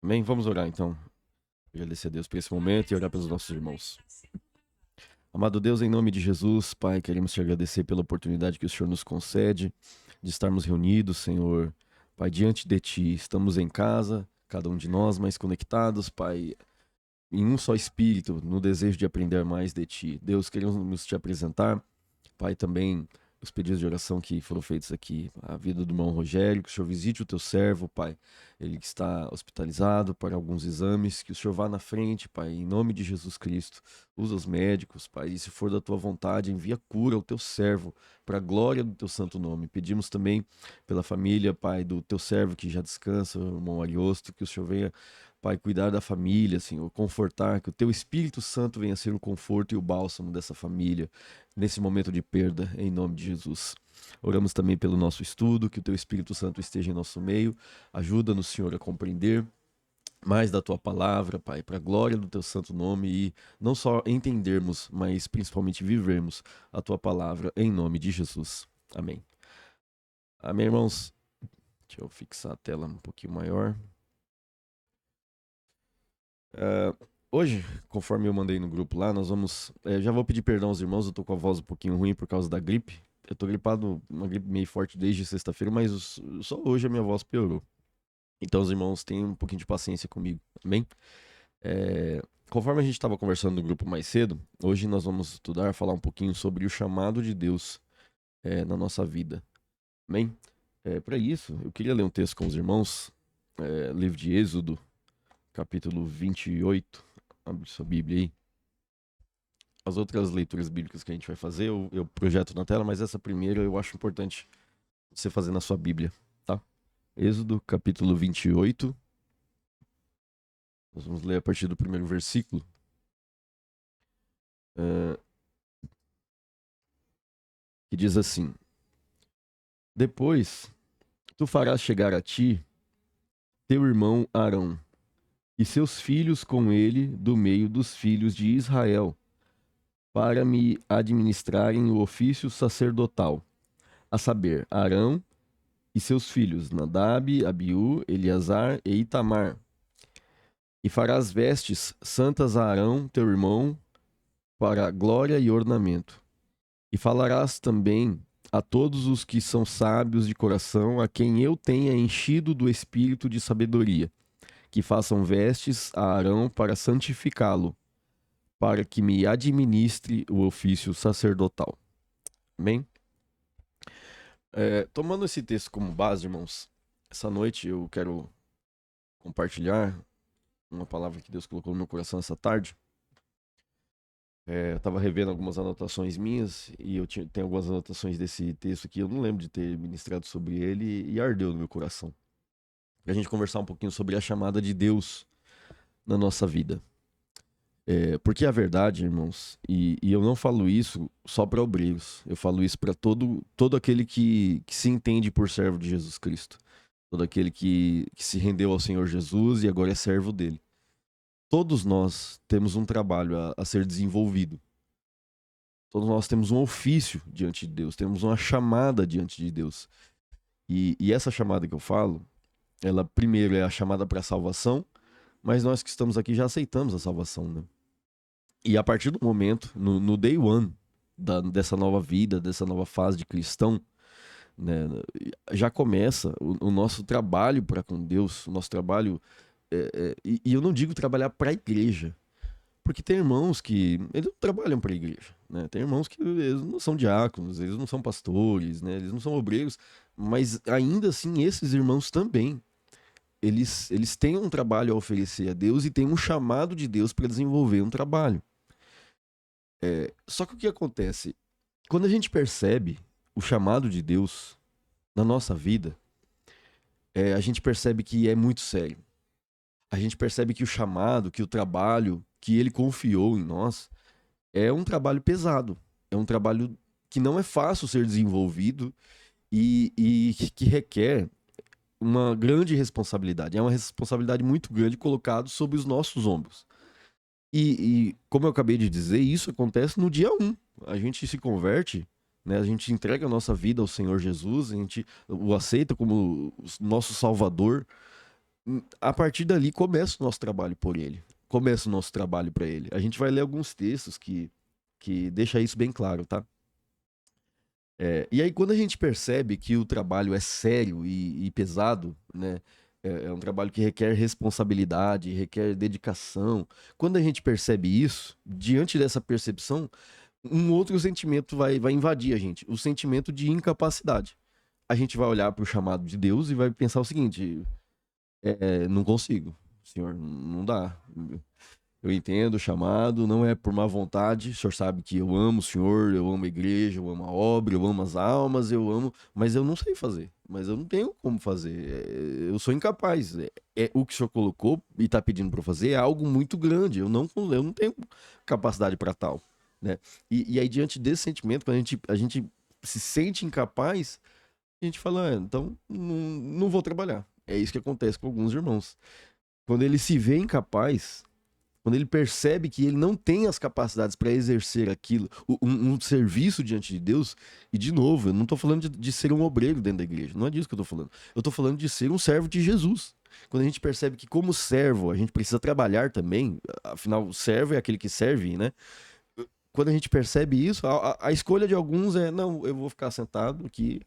Amém? Vamos orar então. Agradecer a Deus por esse momento e orar pelos nossos irmãos. Amado Deus, em nome de Jesus, Pai, queremos te agradecer pela oportunidade que o Senhor nos concede de estarmos reunidos, Senhor. Pai, diante de Ti, estamos em casa, cada um de nós, mas conectados, Pai, em um só espírito, no desejo de aprender mais de Ti. Deus, queremos te apresentar, Pai, também os pedidos de oração que foram feitos aqui, a vida do irmão Rogério, que o Senhor visite o teu servo, Pai, ele que está hospitalizado para alguns exames, que o Senhor vá na frente, Pai, em nome de Jesus Cristo, usa os médicos, Pai, e se for da tua vontade, envia cura ao teu servo, para a glória do teu santo nome. Pedimos também pela família, Pai, do teu servo que já descansa, o irmão Ariosto, que o Senhor venha, Pai, cuidar da família, Senhor, confortar, que o teu Espírito Santo venha ser o conforto e o bálsamo dessa família, nesse momento de perda, em nome de Jesus. Oramos também pelo nosso estudo, que o teu Espírito Santo esteja em nosso meio. Ajuda-nos, Senhor, a compreender mais da tua palavra, Pai, para a glória do teu santo nome e não só entendermos, mas principalmente vivermos a tua palavra em nome de Jesus. Amém. Amém, irmãos. Deixa eu fixar a tela um pouquinho maior. Hoje, conforme eu mandei no grupo lá, nós vamos. Já vou pedir perdão aos irmãos, eu tô com a voz um pouquinho ruim por causa da gripe. Eu tô gripado, uma gripe meio forte desde sexta-feira, mas só hoje a minha voz piorou. Então, os irmãos, tenham um pouquinho de paciência comigo, amém? Conforme a gente estava conversando no grupo mais cedo, hoje nós vamos estudar, falar um pouquinho sobre o chamado de Deus na nossa vida, amém? Para isso, eu queria ler um texto com os irmãos, livro de Êxodo, capítulo 28. Abre sua Bíblia aí. As outras leituras bíblicas que a gente vai fazer, eu projeto na tela, mas essa primeira eu acho importante você fazer na sua Bíblia, tá? Êxodo, capítulo 28. Nós vamos ler a partir do primeiro versículo. Que diz assim: Depois tu farás chegar a ti teu irmão Arão e seus filhos com ele do meio dos filhos de Israel, para me administrarem o ofício sacerdotal, a saber, Arão e seus filhos, Nadab, Abiú, Eleazar e Itamar. E farás vestes santas a Arão, teu irmão, para glória e ornamento. E falarás também a todos os que são sábios de coração, a quem eu tenha enchido do espírito de sabedoria, que façam vestes a Arão para santificá-lo, para que me administre o ofício sacerdotal. Amém? Tomando esse texto como base, irmãos, essa noite eu quero compartilhar uma palavra que Deus colocou no meu coração essa tarde. Eu estava revendo algumas anotações minhas e tenho algumas anotações desse texto aqui. Eu não lembro de ter ministrado sobre ele e ardeu no meu coração. Para a gente conversar um pouquinho sobre a chamada de Deus na nossa vida. Porque a verdade, irmãos, e eu não falo isso só para obreiros, eu falo isso para todo aquele que se entende por servo de Jesus Cristo. Todo aquele que se rendeu ao Senhor Jesus e agora é servo dele. Todos nós temos um trabalho a ser desenvolvido. Todos nós temos um ofício diante de Deus, temos uma chamada diante de Deus. E essa chamada que eu falo, ela primeiro é a chamada para a salvação, mas nós que estamos aqui já aceitamos a salvação, né? E a partir do momento, no day one dessa nova vida, dessa nova fase de cristão, né, já começa o nosso trabalho para com Deus, o nosso trabalho. E eu não digo trabalhar para a igreja, porque tem irmãos que eles não trabalham para a igreja, né? Tem irmãos que eles não são diáconos, eles não são pastores, né? Eles não são obreiros, mas ainda assim esses irmãos também, eles têm um trabalho a oferecer a Deus e têm um chamado de Deus para desenvolver um trabalho. Só que o que acontece? Quando a gente percebe o chamado de Deus na nossa vida, a gente percebe que é muito sério. A gente percebe que o chamado, que o trabalho que ele confiou em nós é um trabalho pesado. É um trabalho que não é fácil ser desenvolvido e que requer uma grande responsabilidade. É uma responsabilidade muito grande colocada sobre os nossos ombros. Como eu acabei de dizer, isso acontece no dia 1. A gente se converte, né? A gente entrega a nossa vida ao Senhor Jesus, a gente o aceita como nosso Salvador A partir dali começa o nosso trabalho por ele. Começa o nosso trabalho para ele. A gente vai ler alguns textos que deixa isso bem claro, tá? E aí, quando a gente percebe que o trabalho é sério e pesado, né? É um trabalho que requer responsabilidade, requer dedicação. Quando a gente percebe isso, diante dessa percepção, um outro sentimento vai invadir a gente, o sentimento de incapacidade. A gente vai olhar para o chamado de Deus e vai pensar o seguinte: não consigo, senhor, não dá. Eu entendo o chamado, não é por má vontade. O senhor sabe que eu amo o senhor, eu amo a igreja, eu amo a obra, eu amo as almas, eu amo, mas eu não sei fazer, mas eu não tenho como fazer. Eu sou incapaz. O que o senhor colocou e está pedindo para eu fazer é algo muito grande. Eu não tenho capacidade para tal, né? E aí, diante desse sentimento, quando a gente se sente incapaz, a gente fala, então não vou trabalhar. É isso que acontece com alguns irmãos. Quando ele se vê incapaz, quando ele percebe que ele não tem as capacidades para exercer aquilo, um serviço diante de Deus, e de novo, eu não estou falando de ser um obreiro dentro da igreja, não é disso que eu estou falando. Eu estou falando de ser um servo de Jesus. Quando a gente percebe que, como servo, a gente precisa trabalhar também, afinal, o servo é aquele que serve, né? Quando a gente percebe isso, a escolha de alguns é: não, eu vou ficar sentado aqui,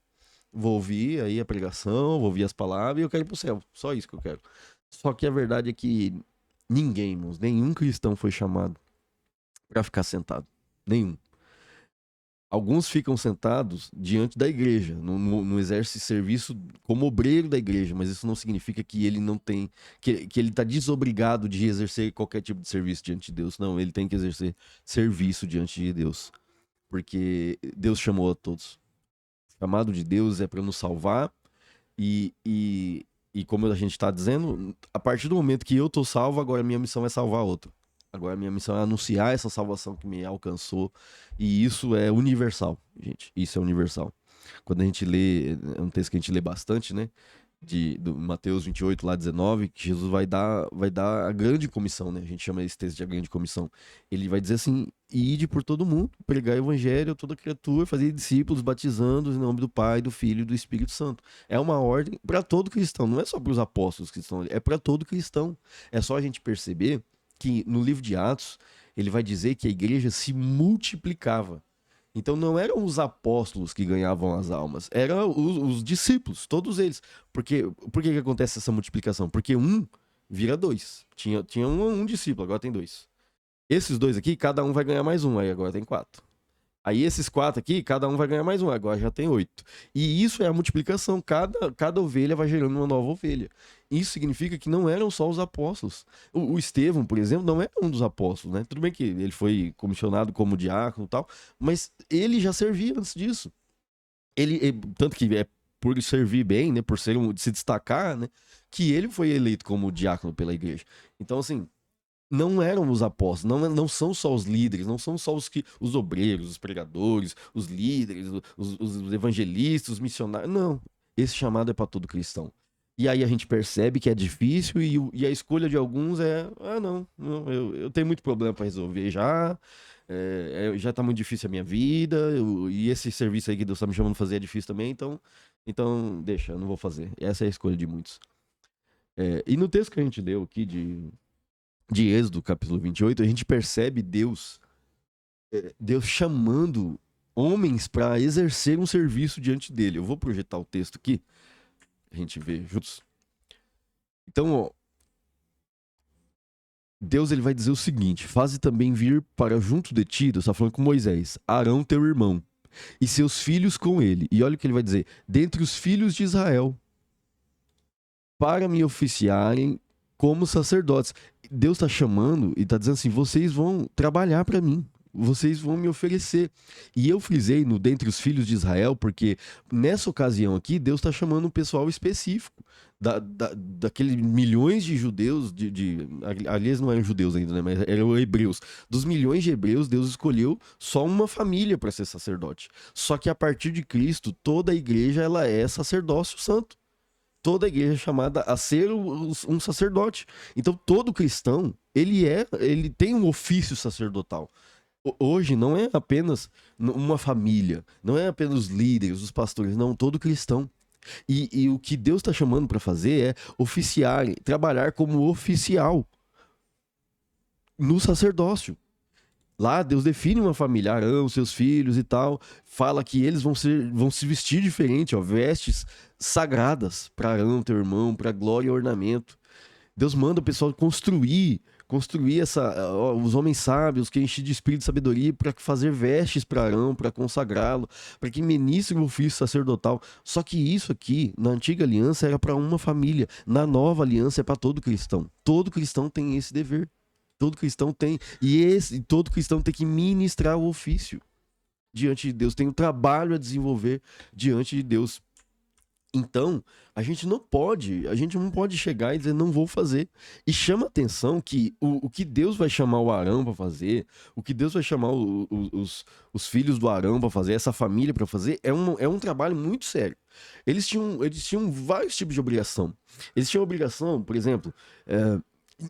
vou ouvir aí a pregação, vou ouvir as palavras e eu quero ir pro céu. Só isso que eu quero. Só que a verdade é que ninguém, irmãos, nenhum cristão foi chamado para ficar sentado. Nenhum. Alguns ficam sentados diante da igreja, não exerce serviço como obreiro da igreja, mas isso não significa que ele não tem, que ele está desobrigado de exercer qualquer tipo de serviço diante de Deus. Não, ele tem que exercer serviço diante de Deus, porque Deus chamou a todos. O chamado de Deus é para nos salvar e, e, e como a gente está dizendo, a partir do momento que eu estou salvo, agora a minha missão é salvar outro. Agora a minha missão é anunciar essa salvação que me alcançou. E isso é universal, gente. Isso é universal. Quando a gente lê, é um texto que a gente lê bastante, né? Do Mateus 28, lá 19, que Jesus vai dar a grande comissão, né? A gente chama esse texto de a grande comissão. Ele vai dizer assim: ide por todo mundo, pregar o evangelho a toda criatura, fazer discípulos, batizando em nome do Pai, do Filho e do Espírito Santo. É uma ordem para todo cristão, não é só para os apóstolos que estão ali, é para todo cristão. É só a gente perceber que no livro de Atos, ele vai dizer que a igreja se multiplicava. Então não eram os apóstolos que ganhavam as almas, eram os discípulos, todos eles. Por que acontece essa multiplicação? Porque um vira dois. Tinha um discípulo, agora tem dois. Esses dois aqui, cada um vai ganhar mais um, aí agora tem quatro. Aí esses quatro aqui, cada um vai ganhar mais um, agora já tem oito. E isso é a multiplicação, cada ovelha vai gerando uma nova ovelha. Isso significa que não eram só os apóstolos. O Estevão, por exemplo, não era um dos apóstolos, né? Tudo bem que ele foi comissionado como diácono e tal, mas ele já servia antes disso. Tanto que é por servir bem, né, por se destacar, né, que ele foi eleito como diácono pela igreja. Então, assim, não eram os apóstolos, não são só os líderes, não são só os obreiros, os pregadores, os líderes, os evangelistas, os missionários. Não. Esse chamado é para todo cristão. E aí a gente percebe que é difícil e a escolha de alguns é: não, eu tenho muito problema para resolver já, já tá muito difícil a minha vida, e esse serviço aí que Deus tá me chamando de fazer é difícil também, então deixa, eu não vou fazer. Essa é a escolha de muitos. E no texto que a gente deu aqui de Êxodo, capítulo 28, a gente percebe Deus chamando homens para exercer um serviço diante dele. Eu vou projetar o texto aqui, a gente vê juntos. Então, ó, Deus ele vai dizer o seguinte: faze também vir para junto de ti, Deus está falando com Moisés, Arão teu irmão, e seus filhos com ele. E olha o que ele vai dizer: dentre os filhos de Israel, para me oficiarem como sacerdotes. Deus está chamando e está dizendo assim: vocês vão trabalhar para mim, vocês vão me oferecer. E eu frisei no dentre os filhos de Israel, porque nessa ocasião aqui, Deus está chamando um pessoal específico, daqueles milhões de judeus, aliás, não eram judeus ainda, né, mas eram hebreus. Dos milhões de hebreus, Deus escolheu só uma família para ser sacerdote. Só que a partir de Cristo, toda a igreja ela é sacerdócio santo. Toda a igreja é chamada a ser um sacerdote. Então todo cristão, ele tem um ofício sacerdotal. Hoje não é apenas uma família, não é apenas os líderes, os pastores, não, todo cristão. E o que Deus está chamando para fazer é oficiar, trabalhar como oficial no sacerdócio. Lá Deus define uma família, Arão, seus filhos e tal, fala que eles vão se vestir diferente, ó, vestes sagradas para Arão, teu irmão, para glória e ornamento. Deus manda o pessoal construir os homens sábios que enchem de espírito de sabedoria para fazer vestes para Arão, para consagrá-lo, para que ministre o ofício sacerdotal. Só que isso aqui, na antiga aliança, era para uma família. Na nova aliança é para todo cristão. Todo cristão tem esse dever. Todo cristão tem. Todo cristão tem que ministrar o ofício diante de Deus. Tem um trabalho a desenvolver diante de Deus. Então, a gente não pode chegar e dizer não vou fazer. E chama atenção que o que Deus vai chamar o Arão para fazer, o que Deus vai chamar os filhos do Arão para fazer, essa família para fazer, é um trabalho muito sério. Eles tinham vários tipos de obrigação. Eles tinham obrigação, por exemplo,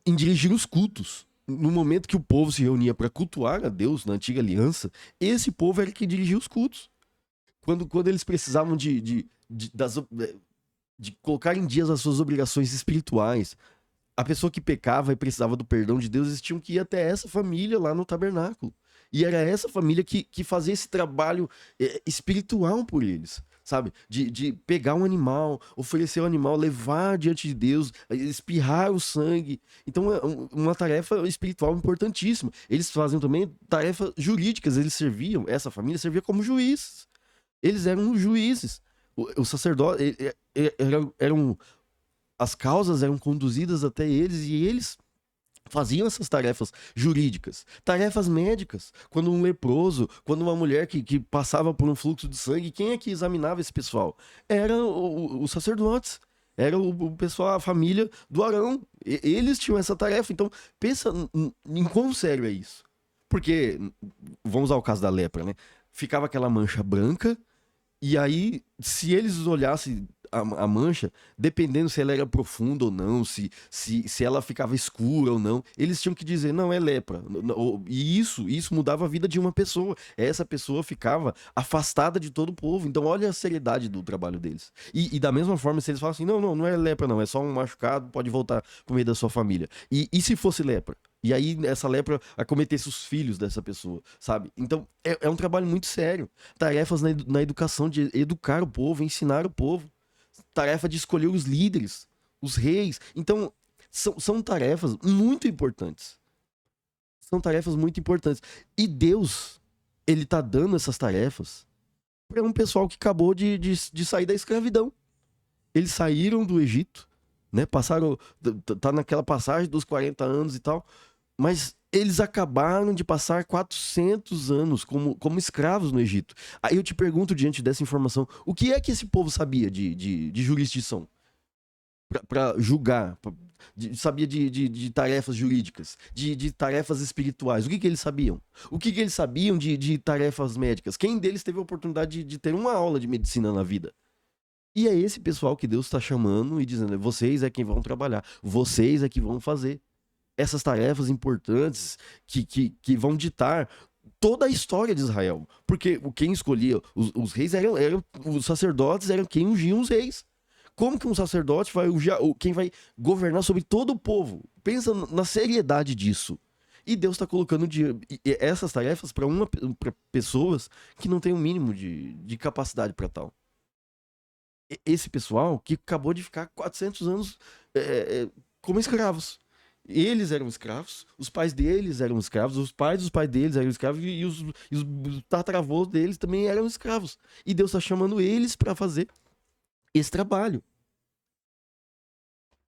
em dirigir os cultos. No momento que o povo se reunia para cultuar a Deus na antiga aliança, esse povo era que dirigia os cultos. Quando eles precisavam de colocar em dias as suas obrigações espirituais, a pessoa que pecava e precisava do perdão de Deus, eles tinham que ir até essa família lá no tabernáculo. E era essa família que fazia esse trabalho espiritual por eles, sabe? De pegar um animal, oferecer o animal, levar diante de Deus, espirrar o sangue. Então é uma tarefa espiritual importantíssima. Eles faziam também tarefas jurídicas, essa família servia como juízes. Eles eram juízes. O sacerdote as causas eram conduzidas até eles e eles faziam essas tarefas jurídicas, tarefas médicas. Quando um leproso, quando uma mulher que passava por um fluxo de sangue, quem é que examinava esse pessoal? Eram os sacerdotes. Era o pessoal, a família do Arão. Eles tinham essa tarefa. Então, pensa em quão sério é isso. Porque, vamos ao caso da lepra, né? Ficava aquela mancha branca. E aí, se eles olhassem a mancha, dependendo se ela era profunda ou não, se ela ficava escura ou não, eles tinham que dizer, não, é lepra. E isso mudava a vida de uma pessoa. Essa pessoa ficava afastada de todo o povo. Então, olha a seriedade do trabalho deles. E da mesma forma, se eles falam assim, não é lepra não, é só um machucado, pode voltar pro meio da sua família. E se fosse lepra? E aí essa lepra acometesse os filhos dessa pessoa, sabe? Então é um trabalho muito sério. Tarefas na educação, de educar o povo, ensinar o povo. Tarefa de escolher os líderes, os reis. Então são tarefas muito importantes. São tarefas muito importantes. E Deus, ele tá dando essas tarefas para um pessoal que acabou de sair da escravidão. Eles saíram do Egito, né? Passaram, tá naquela passagem dos 40 anos e tal. Mas eles acabaram de passar 400 anos como escravos no Egito. Aí eu te pergunto, diante dessa informação, o que é que esse povo sabia de jurisdição? Para julgar, sabia de tarefas jurídicas, de tarefas espirituais. O que eles sabiam? O que eles sabiam de tarefas médicas? Quem deles teve a oportunidade de ter uma aula de medicina na vida? E é esse pessoal que Deus está chamando e dizendo, vocês é quem vão trabalhar, vocês é que vão fazer essas tarefas importantes que vão ditar toda a história de Israel. Porque quem escolhia os reis eram os sacerdotes, eram quem ungiam os reis. Como que um sacerdote vai ungir quem vai governar sobre todo o povo? Pensa na seriedade disso. E Deus está colocando essas tarefas para pessoas que não têm o mínimo de capacidade para tal. Esse pessoal que acabou de ficar 400 anos como escravos. Eles eram escravos, os pais deles eram escravos, os pais dos pais deles eram escravos e os tataravôs deles também eram escravos. E Deus está chamando eles para fazer esse trabalho.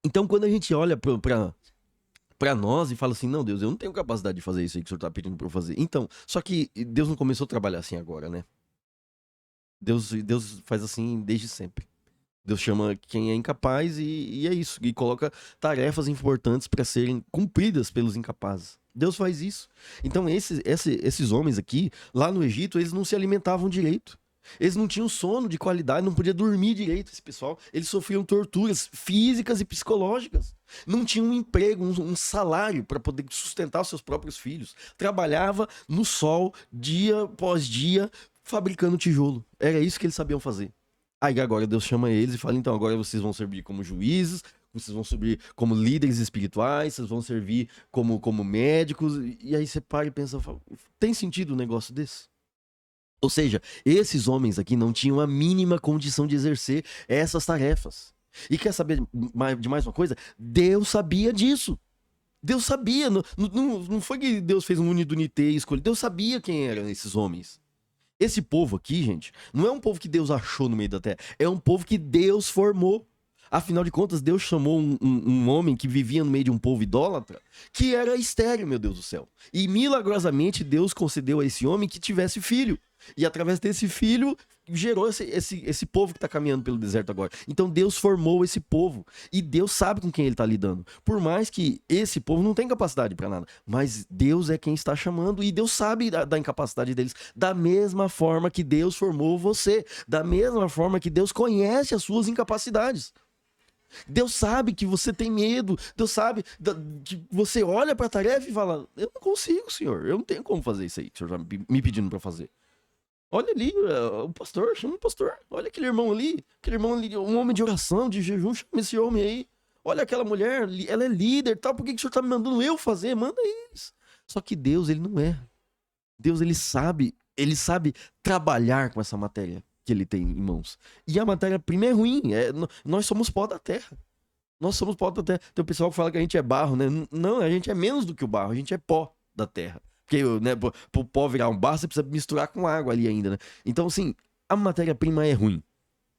Então, quando a gente olha para nós e fala assim, não, Deus, eu não tenho capacidade de fazer isso aí que o Senhor está pedindo para eu fazer. Então, só que Deus não começou a trabalhar assim agora, né? Deus faz assim desde sempre. Deus chama quem é incapaz e é isso. E coloca tarefas importantes para serem cumpridas pelos incapazes. Deus faz isso. Então esses homens aqui, lá no Egito, eles não se alimentavam direito. Eles não tinham sono de qualidade, não podia dormir direito, esse pessoal. Eles sofriam torturas físicas e psicológicas. Não tinham um emprego, um salário para poder sustentar os seus próprios filhos. Trabalhava no sol, dia após dia, fabricando tijolo. Era isso que eles sabiam fazer. Aí agora Deus chama eles e fala, então agora vocês vão servir como juízes, vocês vão servir como líderes espirituais, vocês vão servir como médicos. E aí você para e pensa, tem sentido um negócio desse? Ou seja, esses homens aqui não tinham a mínima condição de exercer essas tarefas. E quer saber de mais uma coisa? Deus sabia disso. Deus sabia. Não foi que Deus fez um unidunité e escolheu. Deus sabia quem eram esses homens. Esse povo aqui, gente, não é um povo que Deus achou no meio da terra. É um povo que Deus formou. Afinal de contas, Deus chamou um homem que vivia no meio de um povo idólatra, que era estéril, meu Deus do céu. E milagrosamente Deus concedeu a esse homem que tivesse filho. E através desse filho, gerou esse povo que está caminhando pelo deserto agora. Então Deus formou esse povo. E Deus sabe com quem ele está lidando. Por mais que esse povo não tenha capacidade para nada. Mas Deus é quem está chamando. E Deus sabe da incapacidade deles. Da mesma forma que Deus formou você. Da mesma forma que Deus conhece as suas incapacidades. Deus sabe que você tem medo. Deus sabe que você olha para a tarefa e fala, eu não consigo, Senhor. Eu não tenho como fazer isso aí que o Senhor está me pedindo para fazer. Olha ali, o pastor, chama o pastor. Olha aquele irmão ali, um homem de oração, de jejum, chama esse homem aí. Olha aquela mulher, ela é líder, tal. Por que o senhor tá me mandando eu fazer? Manda eles. Só que Deus, ele não é. Deus, ele sabe trabalhar com essa matéria que ele tem em mãos. E a matéria-prima é ruim. Nós somos pó da terra. Nós somos pó da terra. Tem o pessoal que fala que a gente é barro, né? Não, a gente é menos do que o barro, a gente é pó da terra. Porque, né, pro pó virar um barro, você precisa misturar com água ali ainda, né? Então, assim, a matéria-prima é ruim.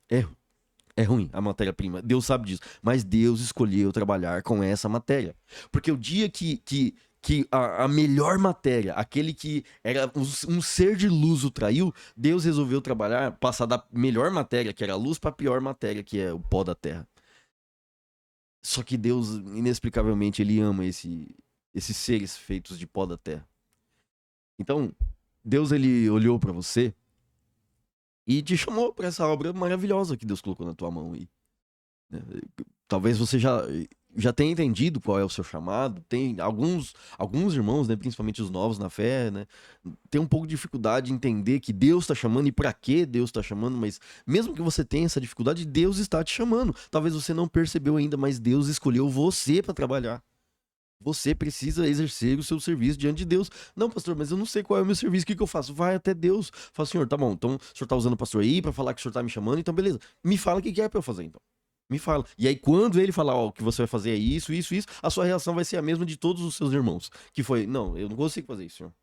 É ruim a matéria-prima. Deus sabe disso. Mas Deus escolheu trabalhar com essa matéria. Porque o dia que a melhor matéria, aquele que era um ser de luz o traiu, Deus resolveu trabalhar, passar da melhor matéria, que era a luz, para a pior matéria, que é o pó da terra. Só que Deus, inexplicavelmente, ele ama esses seres feitos de pó da terra. Então, Deus, ele olhou para você e te chamou para essa obra maravilhosa que Deus colocou na tua mão aí. Talvez você já tenha entendido qual é o seu chamado. Tem alguns irmãos, né, principalmente os novos na fé, né, tem um pouco de dificuldade de entender que Deus está chamando e para que Deus está chamando, mas mesmo que você tenha essa dificuldade, Deus está te chamando. Talvez você não percebeu ainda, mas Deus escolheu você para trabalhar. Você precisa exercer o seu serviço diante de Deus. Não, pastor, mas eu não sei qual é o meu serviço, o que eu faço? Vai até Deus. Fala, Senhor, tá bom, então o senhor tá usando o pastor aí pra falar que o senhor tá me chamando, então beleza. Me fala o que é pra eu fazer, então. Me fala. E aí, quando ele falar, ó, o que você vai fazer é isso, a sua reação vai ser a mesma de todos os seus irmãos. Que foi, não, eu não consigo fazer isso, senhor.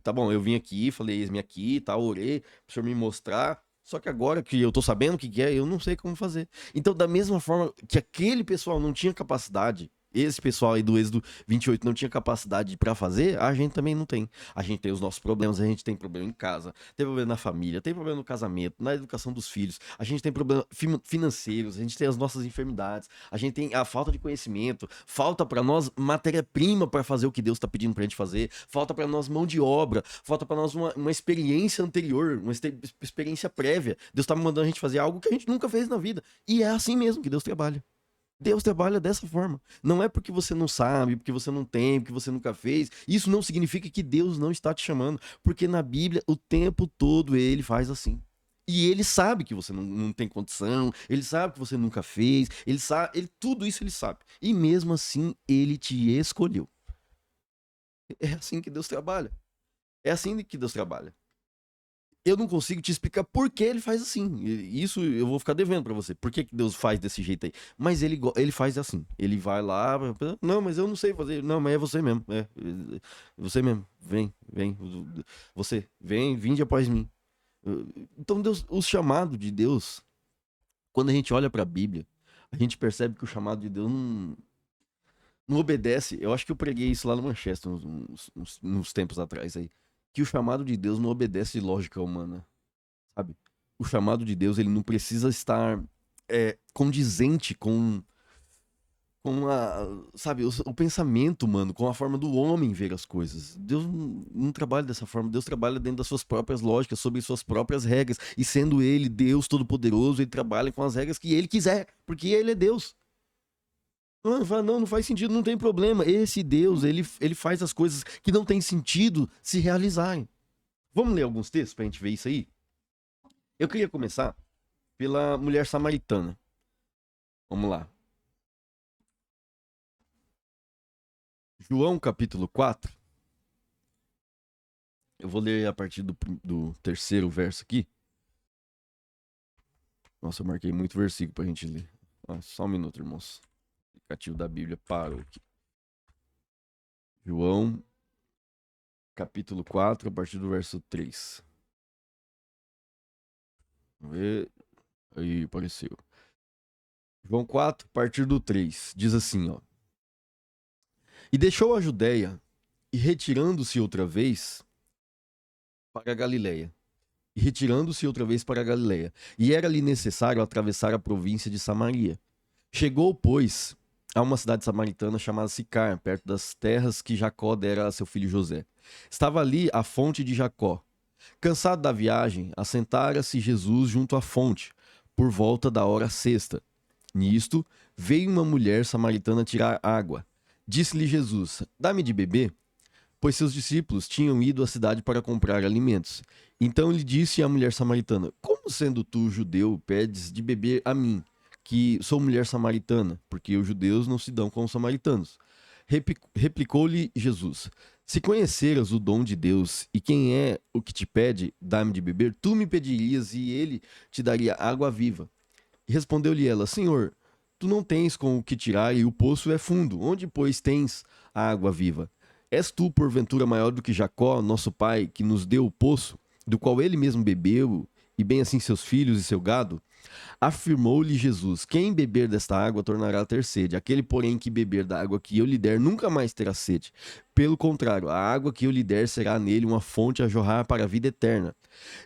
Tá bom, eu vim aqui, falei, eis-me aqui, tá, orei, pro senhor me mostrar. Só que agora que eu tô sabendo o que é, eu não sei como fazer. Então, da mesma forma que aquele pessoal não tinha capacidade, esse pessoal aí do Êxodo 28 não tinha capacidade pra fazer, a gente também não tem. A gente tem os nossos problemas, a gente tem problema em casa, tem problema na família, tem problema no casamento, na educação dos filhos, a gente tem problemas financeiros, a gente tem as nossas enfermidades, a gente tem a falta de conhecimento, falta pra nós matéria-prima pra fazer o que Deus tá pedindo pra gente fazer, falta pra nós mão de obra, falta pra nós uma experiência anterior, uma experiência prévia. Deus tá mandando a gente fazer algo que a gente nunca fez na vida. E é assim mesmo que Deus trabalha. Deus trabalha dessa forma. Não é porque você não sabe, porque você não tem, porque você nunca fez. Isso não significa que Deus não está te chamando. Porque na Bíblia, o tempo todo, ele faz assim. E ele sabe que você não tem condição, ele sabe que você nunca fez, ele sabe, tudo isso ele sabe. E mesmo assim, ele te escolheu. É assim que Deus trabalha. É assim que Deus trabalha. Eu não consigo te explicar por que ele faz assim. Isso eu vou ficar devendo pra você. Por que Deus faz desse jeito aí? Mas ele faz assim. Ele vai lá. Não, mas eu não sei fazer. Não, mas é você mesmo. É você mesmo. Vem. Você. Vinde após mim. Então, Deus, o chamado de Deus, quando a gente olha pra Bíblia, a gente percebe que o chamado de Deus não obedece. Eu acho que eu preguei isso lá no Manchester uns tempos atrás aí. Que o chamado de Deus não obedece lógica humana, sabe? O chamado de Deus, ele não precisa estar condizente com sabe, o pensamento humano, com a forma do homem ver as coisas. Deus não trabalha dessa forma. Deus trabalha dentro das suas próprias lógicas, sobre suas próprias regras. E sendo ele Deus Todo-Poderoso, ele trabalha com as regras que ele quiser, porque ele é Deus. Não faz sentido, não tem problema. Esse Deus, ele faz as coisas que não tem sentido se realizarem. Vamos ler alguns textos pra gente ver isso aí? Eu queria começar pela mulher samaritana. Vamos lá. João capítulo 4. Eu vou ler a partir do terceiro verso aqui. Nossa, eu marquei muito versículo pra gente ler. Só um minuto, irmãos. O aplicativo da Bíblia parou aqui. João capítulo 4, a partir do verso 3. Vamos ver. Aí, apareceu. João 4, a partir do 3. Diz assim, ó. E deixou a Judéia, e retirando-se outra vez para a Galiléia. E era-lhe necessário atravessar a província de Samaria. Chegou, pois, a uma cidade samaritana chamada Sicar, perto das terras que Jacó dera a seu filho José. Estava ali a fonte de Jacó. Cansado da viagem, assentara-se Jesus junto à fonte, por volta da hora sexta. Nisto, veio uma mulher samaritana tirar água. Disse-lhe Jesus: Dá-me de beber, pois seus discípulos tinham ido à cidade para comprar alimentos. Então lhe disse a mulher samaritana: Como sendo tu judeu, pedes de beber a mim, que sou mulher samaritana? Porque os judeus não se dão com os samaritanos. Replicou-lhe Jesus: Se conheceras o dom de Deus e quem é o que te pede, dá-me de beber, tu me pedirias e ele te daria água viva. E respondeu-lhe ela: Senhor, tu não tens com o que tirar e o poço é fundo. Onde, pois, tens a água viva? És tu, porventura, maior do que Jacó, nosso pai, que nos deu o poço, do qual ele mesmo bebeu, e bem assim seus filhos e seu gado? Afirmou-lhe Jesus: Quem beber desta água tornará a ter sede. Aquele, porém, que beber da água que eu lhe der nunca mais terá sede. Pelo contrário, a água que eu lhe der será nele uma fonte a jorrar para a vida eterna.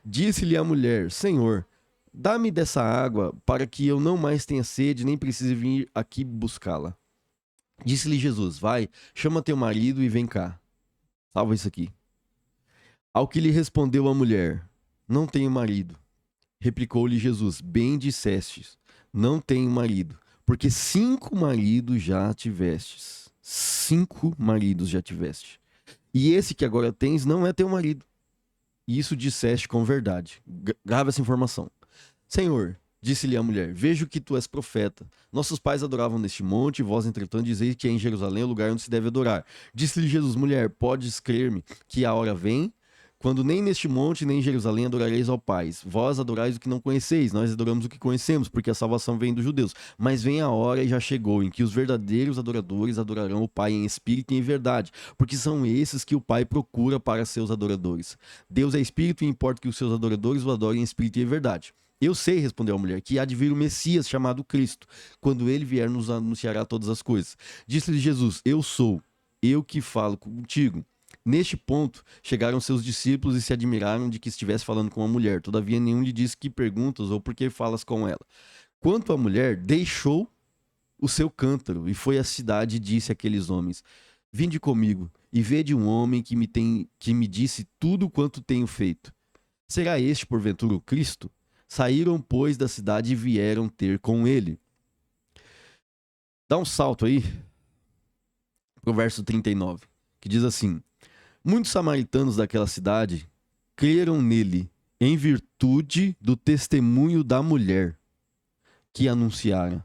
Disse-lhe a mulher: Senhor, dá-me dessa água para que eu não mais tenha sede, nem precise vir aqui buscá-la. Disse-lhe Jesus: Vai, chama teu marido e vem cá. Salva isso aqui. Ao que lhe respondeu a mulher: Não tenho marido. Replicou-lhe Jesus: Bem dissestes, não tenho marido, porque 5 maridos já tivestes. 5 maridos já tiveste. E esse que agora tens não é teu marido. E isso disseste com verdade. Grava essa informação. Senhor, disse-lhe a mulher: Vejo que tu és profeta. Nossos pais adoravam neste monte, e vós, entretanto, dizeis que é em Jerusalém o lugar onde se deve adorar. Disse-lhe Jesus: Mulher, podes crer-me que a hora vem, quando nem neste monte, nem em Jerusalém adorareis ao Pai. Vós adorais o que não conheceis, nós adoramos o que conhecemos, porque a salvação vem dos judeus. Mas vem a hora, e já chegou, em que os verdadeiros adoradores adorarão o Pai em espírito e em verdade, porque são esses que o Pai procura para seus adoradores. Deus é espírito e importa que os seus adoradores o adorem em espírito e em verdade. Eu sei, respondeu a mulher, que há de vir o Messias chamado Cristo. Quando ele vier, nos anunciará todas as coisas. Disse-lhe Jesus: Eu sou, eu que falo contigo. Neste ponto, chegaram seus discípulos e se admiraram de que estivesse falando com uma mulher. Todavia, nenhum lhe disse que perguntas ou por que falas com ela. Quanto à mulher, deixou o seu cântaro e foi à cidade e disse àqueles homens: Vinde comigo e vede um homem que me disse tudo quanto tenho feito. Será este, porventura, o Cristo? Saíram, pois, da cidade e vieram ter com ele. Dá um salto aí pro verso 39, que diz assim: Muitos samaritanos daquela cidade creram nele em virtude do testemunho da mulher que anunciara.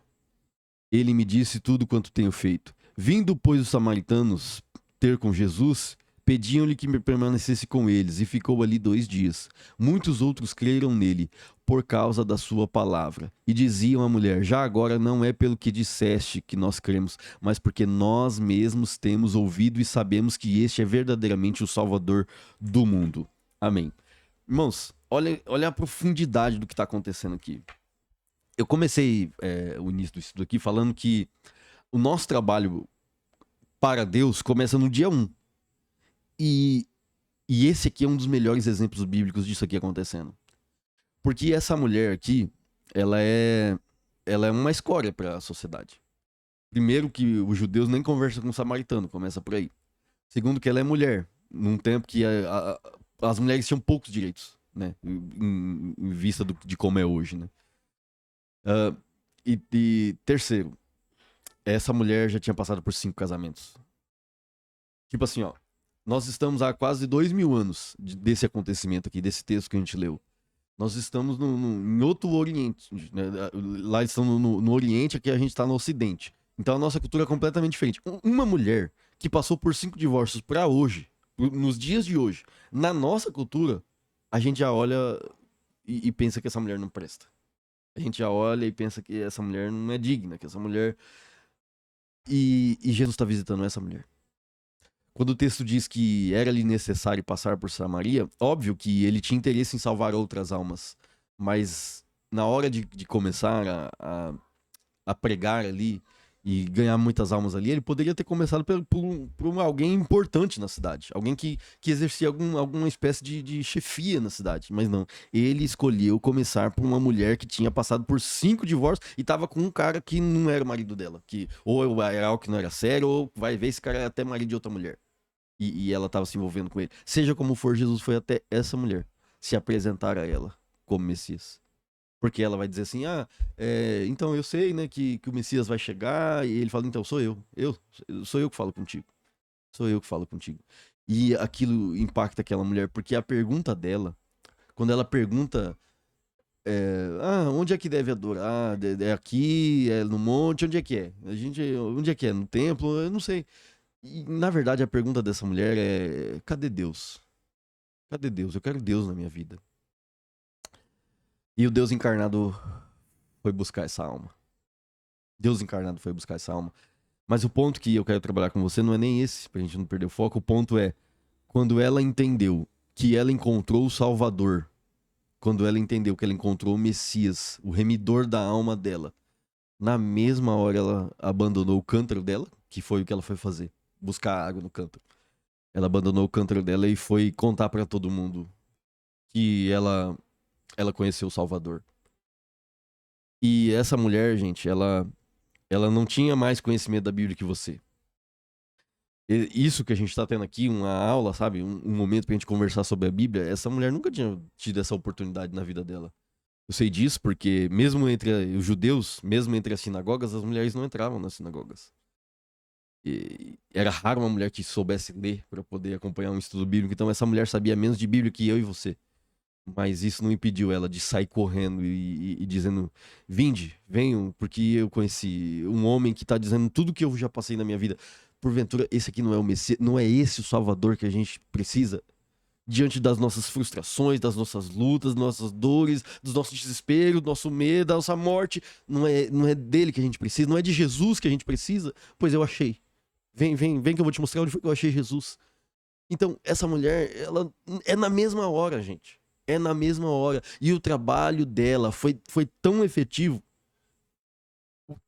Ele me disse tudo quanto tenho feito. Vindo, pois, os samaritanos ter com Jesus, pediam-lhe que permanecesse com eles, e ficou ali 2 dias. Muitos outros creram nele, por causa da sua palavra. E diziam à mulher: Já agora não é pelo que disseste que nós cremos, mas porque nós mesmos temos ouvido e sabemos que este é verdadeiramente o Salvador do mundo. Amém. Irmãos, olha a profundidade do que está acontecendo aqui. Eu comecei o início do estudo aqui falando que o nosso trabalho para Deus começa no dia 1. E esse aqui é um dos melhores exemplos bíblicos disso aqui acontecendo. Porque essa mulher aqui, ela é uma escória para a sociedade. Primeiro que os judeus nem conversam com o samaritano, começa por aí. Segundo que ela é mulher, num tempo que as mulheres tinham poucos direitos, né? Em vista de como é hoje, né? E terceiro, essa mulher já tinha passado por 5 casamentos. Tipo assim, ó. Nós estamos há quase 2000 anos desse acontecimento aqui, desse texto que a gente leu. Nós estamos em outro Oriente, né? Lá eles estão no Oriente, aqui a gente está no Ocidente. Então a nossa cultura é completamente diferente. Uma mulher que passou por 5 divórcios para hoje, nos dias de hoje, na nossa cultura, a gente já olha e pensa que essa mulher não presta. A gente já olha e pensa que essa mulher não é digna, que essa mulher. E Jesus está visitando essa mulher. Quando o texto diz que era-lhe necessário passar por Samaria, óbvio que ele tinha interesse em salvar outras almas. Mas na hora de começar a pregar ali e ganhar muitas almas ali, ele poderia ter começado por alguém importante na cidade. Alguém que exercia alguma espécie de chefia na cidade. Mas não. Ele escolheu começar por uma mulher que tinha passado por 5 divórcios e tava com um cara que não era o marido dela. Que ou era algo que não era sério, ou vai ver esse cara era até marido de outra mulher. E ela estava se envolvendo com ele. Seja como for, Jesus foi até essa mulher se apresentar a ela como Messias. Porque ela vai dizer assim, então eu sei, né, que o Messias vai chegar, e ele fala, então sou eu, sou eu que falo contigo, sou eu que falo contigo. E aquilo impacta aquela mulher, porque a pergunta dela, quando ela pergunta, onde é que deve adorar? É aqui, é no monte, onde é que é? Onde é que é? No templo? Eu não sei. E, na verdade, a pergunta dessa mulher é: cadê Deus? Cadê Deus? Eu quero Deus na minha vida. E o Deus encarnado foi buscar essa alma. Deus encarnado foi buscar essa alma. Mas o ponto que eu quero trabalhar com você não é nem esse, pra gente não perder o foco. O ponto é, quando ela entendeu que ela encontrou o Salvador, quando ela entendeu que ela encontrou o Messias, o remidor da alma dela, na mesma hora ela abandonou o cântaro dela, que foi o que ela foi fazer, buscar água no cântaro. Ela abandonou o cântaro dela e foi contar pra todo mundo que ela conheceu o Salvador. E essa mulher, gente, ela não tinha mais conhecimento da Bíblia que você. Isso que a gente tá tendo aqui, uma aula, sabe? Um momento pra gente conversar sobre a Bíblia, essa mulher nunca tinha tido essa oportunidade na vida dela. Eu sei disso porque, mesmo entre os judeus, mesmo entre as sinagogas, as mulheres não entravam nas sinagogas. E era raro uma mulher que soubesse ler para poder acompanhar um estudo bíblico. Então, essa mulher sabia menos de Bíblia que eu e você. Mas isso não impediu ela de sair correndo e dizendo: Vinde, venham, porque eu conheci um homem que tá dizendo tudo que eu já passei na minha vida. Porventura, esse aqui não é o Messias, não é esse o Salvador que a gente precisa diante das nossas frustrações, das nossas lutas, das nossas dores, dos nossos desesperos, do nosso medo, da nossa morte. Não é dele que a gente precisa, não é de Jesus que a gente precisa. Pois eu achei. Vem que eu vou te mostrar onde foi que eu achei Jesus. Então, essa mulher, ela é na mesma hora, gente. É na mesma hora. E o trabalho dela foi tão efetivo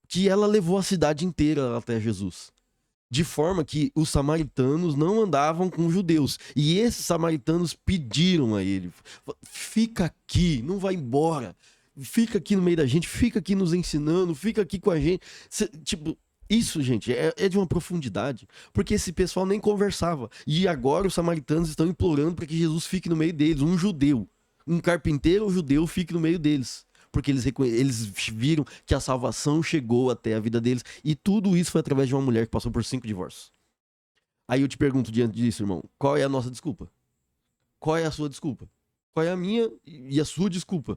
que ela levou a cidade inteira até Jesus. De forma que os samaritanos não andavam com os judeus. E esses samaritanos pediram a ele: fica aqui, não vai embora. Fica aqui no meio da gente, fica aqui nos ensinando, fica aqui com a gente. Tipo, isso, gente, é de uma profundidade. Porque esse pessoal nem conversava. E agora os samaritanos estão implorando para que Jesus fique no meio deles. Um judeu, um carpinteiro judeu fique no meio deles. Porque eles viram que a salvação chegou até a vida deles. E tudo isso foi através de uma mulher que passou por 5 divórcios. Aí eu te pergunto diante disso, irmão, qual é a nossa desculpa? Qual é a sua desculpa? Qual é a minha e a sua desculpa?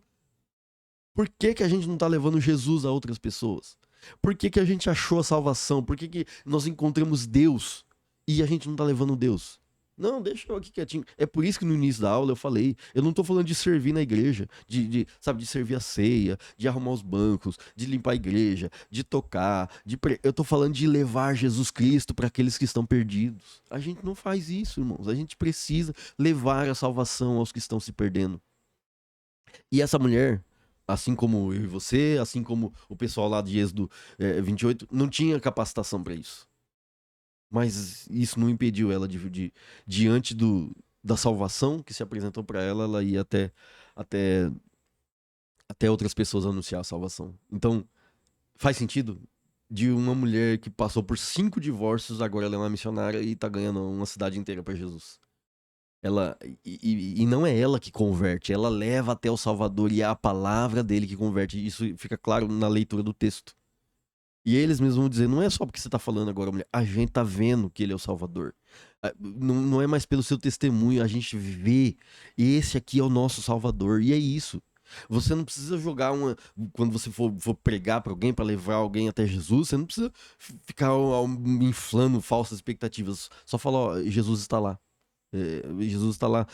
Por que a gente não tá levando Jesus a outras pessoas? Por que a gente achou a salvação? Por que nós encontramos Deus e a gente não tá levando Deus? Não, deixa eu aqui quietinho. É por isso que no início da aula eu falei, eu não tô falando de servir na igreja, sabe, de servir a ceia, de arrumar os bancos, de limpar a igreja, de tocar, eu tô falando de levar Jesus Cristo para aqueles que estão perdidos. A gente não faz isso, irmãos. A gente precisa levar a salvação aos que estão se perdendo. E essa mulher, assim como eu e você, assim como o pessoal lá de Êxodo 28, não tinha capacitação para isso. Mas isso não impediu ela diante da salvação que se apresentou para ela, ela ia até, até outras pessoas anunciar a salvação. Então, faz sentido de uma mulher que passou por 5 divórcios, agora ela é uma missionária e tá ganhando uma cidade inteira para Jesus. Ela, e não é ela que converte, ela leva até o Salvador e é a palavra dele que converte. Isso fica claro na leitura do texto. E eles mesmos vão dizer, não é só porque você tá falando agora, mulher, a gente tá vendo que ele é o Salvador. Não é mais pelo seu testemunho, a gente vê, esse aqui é o nosso Salvador, e é isso. Você não precisa jogar uma. Quando você for pregar pra alguém, pra levar alguém até Jesus, você não precisa ficar inflando falsas expectativas. Só fala, ó, Jesus está lá. Jesus está lá.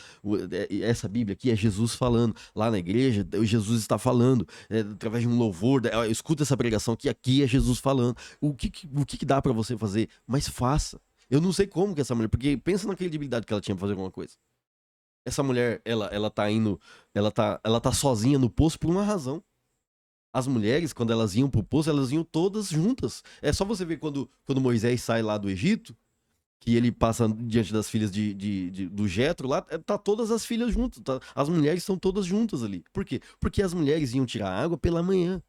Essa Bíblia aqui é Jesus falando. Lá na igreja, Jesus está falando. Através de um louvor. Escuta essa pregação aqui é Jesus falando. O que dá pra você fazer? Mas faça. Eu não sei como que essa mulher. Porque pensa na credibilidade que ela tinha pra fazer alguma coisa. Essa mulher, ela tá indo. Ela tá sozinha no poço por uma razão. As mulheres, quando elas iam pro poço, elas iam todas juntas. É só você ver quando Moisés sai lá do Egito, que ele passa diante das filhas do Jetro lá, tá todas as filhas juntas, tá? As mulheres estão todas juntas ali. Por quê? Porque as mulheres iam tirar água pela manhã,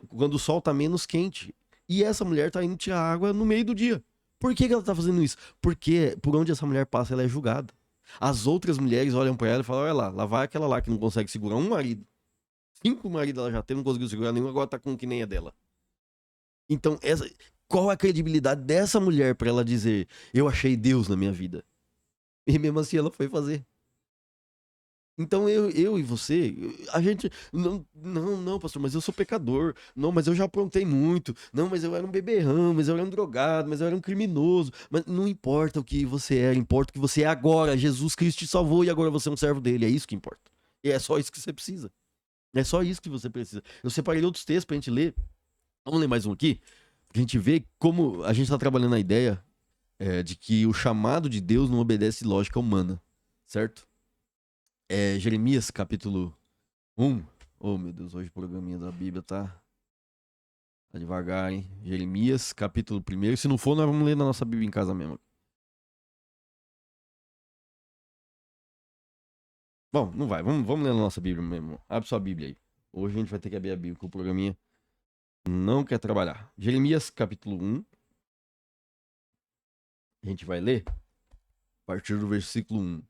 quando o sol tá menos quente. E essa mulher tá indo tirar água no meio do dia. Por que ela tá fazendo isso? Porque por onde essa mulher passa, ela é julgada. As outras mulheres olham pra ela e falam: olha lá vai aquela lá que não consegue segurar um marido. 5 maridos ela já tem, não conseguiu segurar nenhum, agora tá com o que nem é dela. Então, qual a credibilidade dessa mulher pra ela dizer: eu achei Deus na minha vida? E mesmo assim ela foi fazer. Então eu e você, a gente. Não, pastor, mas eu sou pecador. Não, mas eu já aprontei muito. Não, mas eu era um beberrão, mas eu era um drogado, mas eu era um criminoso. Mas não importa o que você era, importa o que você é agora. Jesus Cristo te salvou e agora você é um servo dele. É isso que importa. E é só isso que você precisa. É só isso que você precisa. Eu separei outros textos pra gente ler. Vamos ler mais um aqui? A gente vê como a gente tá trabalhando a ideia de que o chamado de Deus não obedece lógica humana, certo? Jeremias capítulo 1. Oh, meu Deus, hoje o programinha da Bíblia tá devagar, hein? Jeremias capítulo 1. Se não for, nós vamos ler na nossa Bíblia em casa mesmo. Bom, não vai. Vamos ler na nossa Bíblia mesmo. Abre sua Bíblia aí. Hoje a gente vai ter que abrir a Bíblia, porque o programinha não quer trabalhar. Jeremias capítulo 1. A gente vai ler a partir do versículo 1.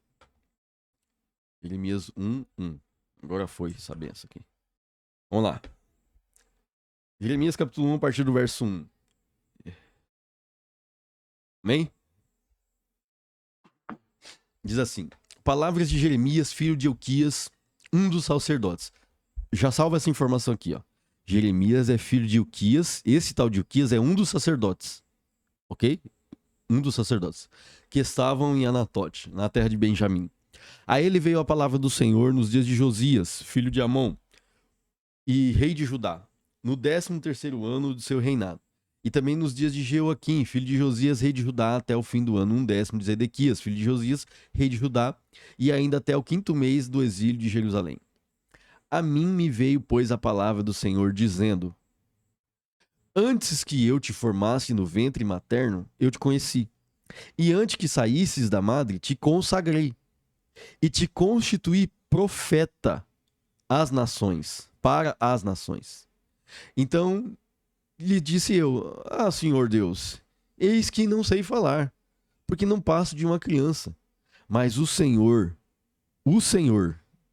Jeremias 1:1. Agora foi essa benção aqui. Vamos lá. Jeremias capítulo 1, a partir do verso 1. Amém? Diz assim: palavras de Jeremias, filho de Ilquias, um dos sacerdotes. Já salva essa informação aqui, ó. Jeremias é filho de Ilquias. Esse tal de Ilquias é um dos sacerdotes. Ok? Um dos sacerdotes. Que estavam em Anatote, na terra de Benjamim. A ele veio a palavra do Senhor nos dias de Josias, filho de Amon, e rei de Judá, no 13º ano do seu reinado. E também nos dias de Jeoaquim, filho de Josias, rei de Judá, até o fim do ano 10º de Zedequias, filho de Josias, rei de Judá, e ainda até o 5º mês do exílio de Jerusalém. A mim me veio, pois, a palavra do Senhor, dizendo: antes que eu te formasse no ventre materno, eu te conheci. E antes que saísses da madre, te consagrei. E te constituí profeta às nações, para as nações. Então lhe disse eu: ah, Senhor Deus, eis que não sei falar, porque não passo de uma criança. Mas o Senhor